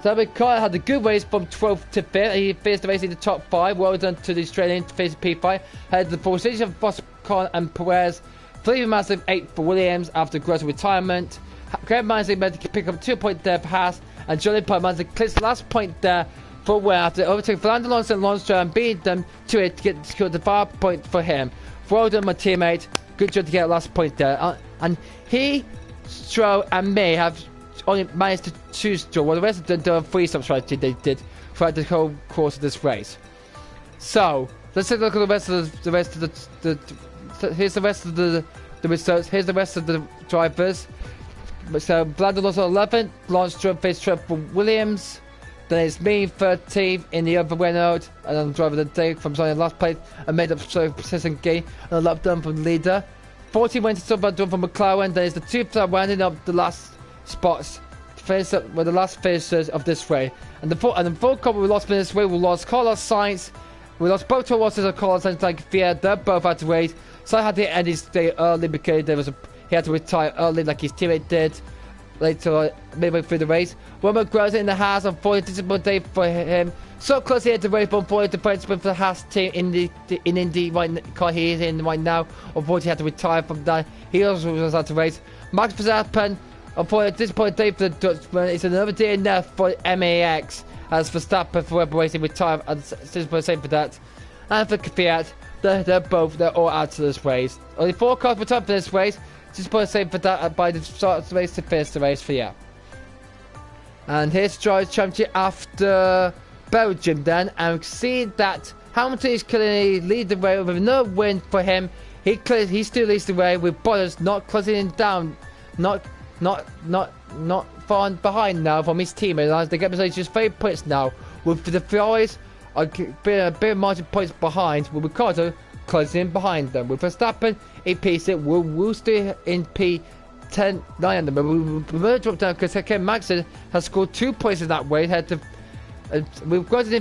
So Ricciardo had a good race from 12th to 5th. He finished the race in the top 5. Well done to the Australian to finish P5. Had the position of Boscon and Perez. Felipe Massa 8th for Williams after Gross retirement. Greg Mansley managed to pick up 2 points there for Haas. And Johnny Pope managed to clinch the last point there for Ware after overtaking Fernando Alonso and Lance Stroll and beating them to it to get secured the 5 point for him. Well done, my teammate. Good job to get the last point there. And he, Stroll, and me have only managed to choose Stroll, while the rest of them done 3 stops right they did throughout the whole course of this race. So let's take a look at the rest of here's the rest of the results. Here's the rest of the drivers. So Fernando Alonso 11th, Lance Stroll finished 12th for Williams. Then it's me 13th in the other Renault, and I'm driving the day from starting last place and made up so persistent gain and a lap done from the leader. 14 went to Silver done from McLaren. Then it's the 2 that rounding up the last spots to finish up with the last finishers of this race. And the full couple we lost in this race, we lost Carlos Sainz. We lost both tour losses of Carlos Sainz like Fiat. They both had to race. So I had to end his day early because he had to retire early like his teammate did. Later, midway through the race, Roman grows in the Haas. Unfortunately, disappointing day for him. So close he had to race, but unfortunately, the points for the Haas team in Indy right car he is in right now. Unfortunately, he had to retire from that. He also was had to race. Max Verstappen, unfortunately, disappointing day for the Dutchman. It's another DNF for MAX as Verstappen for Red Bull Racing retired. And same for that. And for Fiat, they're all out of this race. Only 4 cars returned for this race. Just put a save for that by the start of the race to finish the race for you. And here's Drive Championship after Belgium then, and we see that Hamilton is currently lead the way with no win for him. He still leads the way with Bottas not closing him down, not far behind now from his teammate. As they get Mercedes just 3 points now, with the Ferraris a bit margin points behind, with Ricciardo closing in behind them. With Verstappen in P6, we'll stay in P10, 9 of them. But we'll drop down because Ken Maxson has scored 2 points in that way. We've got to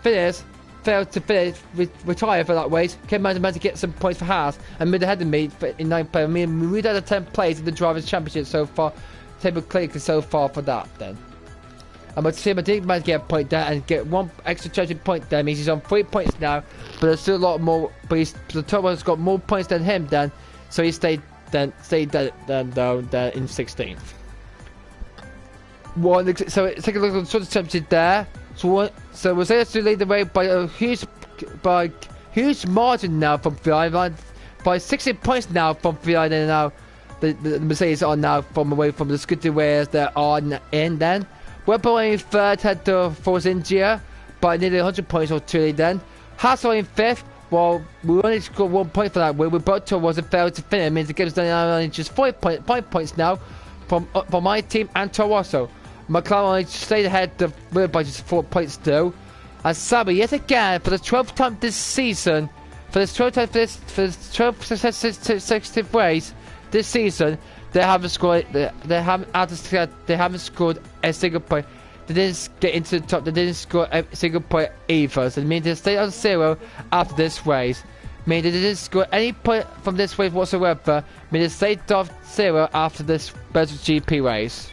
finish, failed to finish, retire for that race. Ken Maxson managed to get some points for Haas and mid ahead of me in 9th place. I mean, we've had a 10th place in the Drivers' Championship so far, table clinically so far for that then. And but Sim didn't manage to get a point there and get 1 extra championship point there. Means he's on 3 points now, but there's still a lot more. But the top one's got more points than him then, so he stayed down there in 16th. So take a look at the sort of championship there. So was able to lead the way by a huge margin now from Ferrari, by 16 points now from Ferrari. And now the Mercedes are now from away from the scooter whereas they are in then. We're in 3rd, head to Force India by nearly 100 points or 2 then. Haas in 5th, well, we only scored 1 point for that win. We both wasn't failed to finish. It means the game's done only just 5 points now from my team and Toro Rosso. McLaren only stayed ahead by just 4 points still. And Saber yet again for the 12th time this season, for this 12th successive race this season, they haven't scored. They haven't scored a single point. They didn't get into the top. They didn't score a single point either. So it means they stayed on 0 after this race. Meaning they didn't score any point from this race whatsoever. Meaning they stayed off 0 after this Belgian GP race.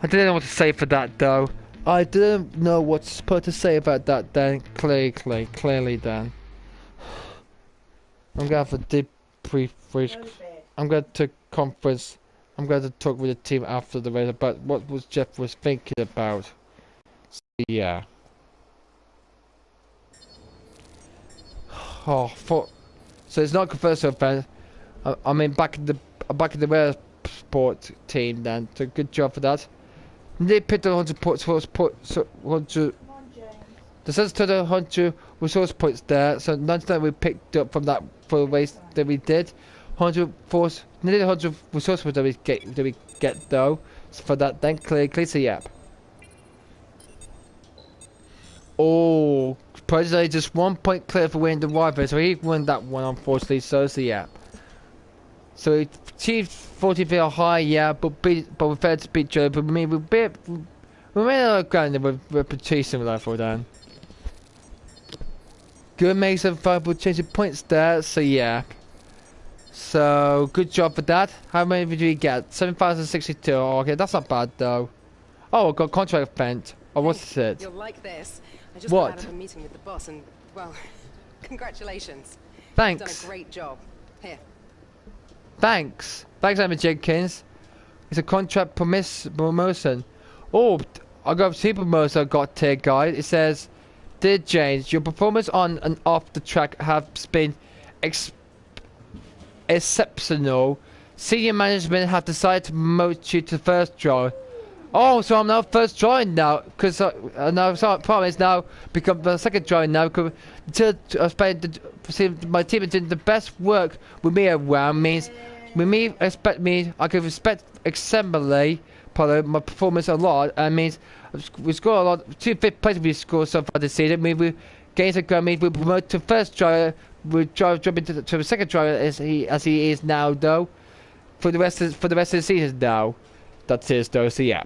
I didn't know what to say for that though. I didn't know what supposed to say about that then. Clearly then. I'm gonna have a deep brief. I'm going to conference. I'm going to talk with the team after the race about what Jeff was thinking about. So, yeah. So it's not confirmed so far. I mean, back in the race sport team then. So good job for that. They picked up 100 points. 100. The says to the 100 resource points there. So 99 we picked up from that for the race that we did. 100 force, nearly 100 resource points that we get though. So for that then clearly so yep. Oh, Presley just 1 point clear for winning the rivalry, so he won that one, unfortunately. So yeah. So he achieved 40 feet high, yeah, but we failed to beat Joe. But we made a ground with repetition level then. Good, makes a viable change of points there. So yeah. So good job for that. How many did we get? 7,062. Oh, okay, that's not bad though. Oh, I got contract event. Oh, what's it? You'll like this. I just What? got out of a meeting with the boss and, well, congratulations. Thanks. You've done a great job. Here. Thanks, Emma Jenkins. It's a contract promotion. Oh, I got a super promotion I got here, guys. It says, "Dear James, your performance on and off the track has been exceptional. Senior management have decided to promote you to first drive." Oh, so I'm now first drawing now, because now problem is now become the second drawing now. Because until my team is doing the best work with me around means with me I can respect assembly my performance a lot, and means we score a lot. 2 fifth place we score so far this season. We gains a goal means we promote to first driver. We jump into to the second driver as he is now though. For the rest of the season now. That's his though. So yeah.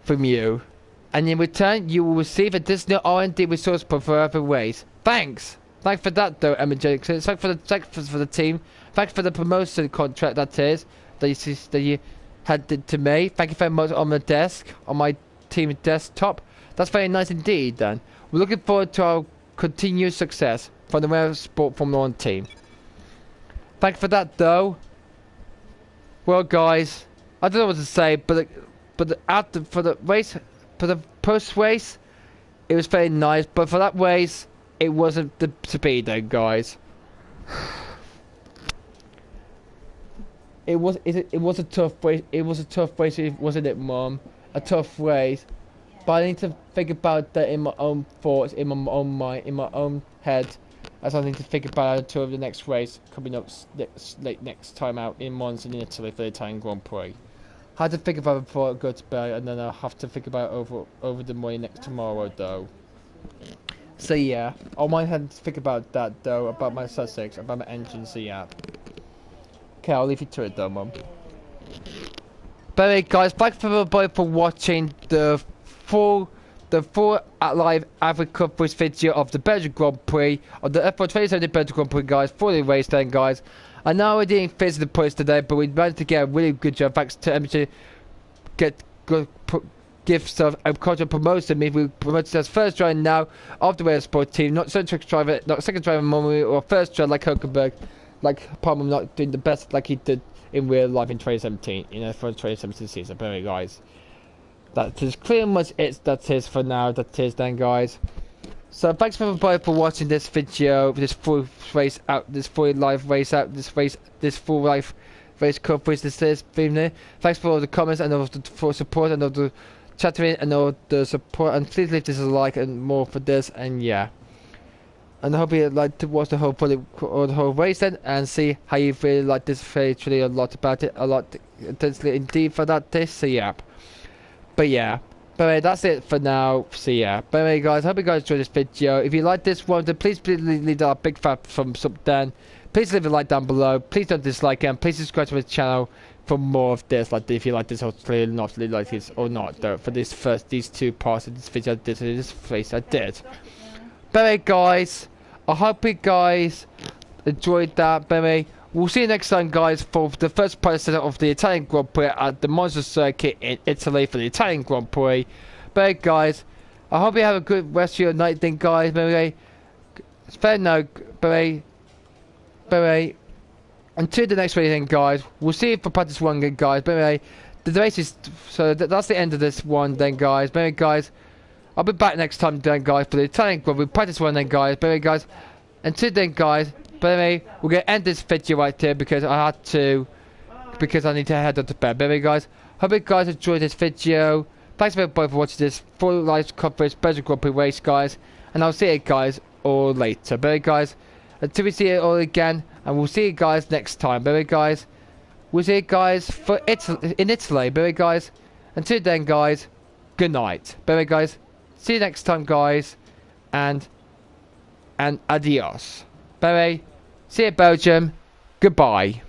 From you, and in return you will receive additional R&D resource for other ways. Thanks for that though, Emma Jackson. Thanks for the team. Thanks for the promotion contract that you had to me. Thank you very much on my team desktop. That's very nice indeed. Then we're looking forward to our continued success from the Rail Sport Formula 1 team. Thanks for that though. Well, guys, I don't know what to say, but for the post race, it was very nice. But for that race, it wasn't the speed, though, guys. It was a tough race. It was a tough race, wasn't it, Mom? A tough race. But I need to think about that in my own thoughts, in my own mind, in my own head, as I need to think about it until the next race coming up next time out in Monza in Italy for the Italian Grand Prix. I had to think about it before I go to bed, and then I'll have to think about it over the morning tomorrow though. So yeah, I might have to think about that though, about my Sussex, about my engine. So yeah. Okay, I'll leave you to it though, Mum. But anyway, guys, thanks for everybody for watching the full live average coverage video of the Belgian Grand Prix, of the F1 2017 Belgian Grand Prix, guys, for the race then, guys. I know we didn't finish the points today, but we managed to get a really good job. Thanks to MJ, give stuff a contract promotion. Means we promoted as first driver now of the Rail Sport team, not second driver, normally, or first driver like Hulkenberg, like Palmer not doing the best like he did in real life in 2017, in the first 2017 season. But anyway, guys, that is pretty much it. That is for now. That is then, guys. So thanks for everybody for watching this video, this full race out, this full live race out, this full live race coverage. This is evening. Thanks for all the comments and all the support and all the chatting and all the support. And please leave this a like and more for this. And yeah, and I hope you like to watch the whole race then and see how you really like this. Really a lot about it, a lot intensely indeed for that. So yeah, but yeah. But anyway, that's it for now. So yeah. But anyway, guys, I hope you guys enjoyed this video. If you like this one, then please leave that big fat thumbs up then. Please leave a like down below. Please don't dislike it. And please subscribe to my channel for more of this. Like if you like this, hopefully not really like this or not though. For these two parts of this video, I did this face I did. But anyway, guys, I hope you guys enjoyed that. But anyway, we'll see you next time, guys, for the first part of the Italian Grand Prix at the Monza circuit in Italy for the Italian Grand Prix. But guys, I hope you have a good rest of your night then, guys. But it's fair now. But until the next race then, guys, we'll see you for practice one again, guys. But the race is, so that's the end of this one then, guys. But guys, I'll be back next time then, guys, for the Italian Grand Prix practice one then, guys. But guys, until then, guys. But anyway, we're going to end this video right here because I need to head up to bed. But anyway, guys, hope you guys enjoyed this video. Thanks everybody for watching this full live coverage Belgian Grand Prix race, guys. And I'll see you guys all later. But anyway, guys, until we see you all again, and we'll see you guys next time. But anyway, guys, we'll see you guys for in Italy. But anyway, guys, until then, guys, good night. But anyway, guys, See you next time, guys, and adios. Bye. See you, Belgium. Goodbye.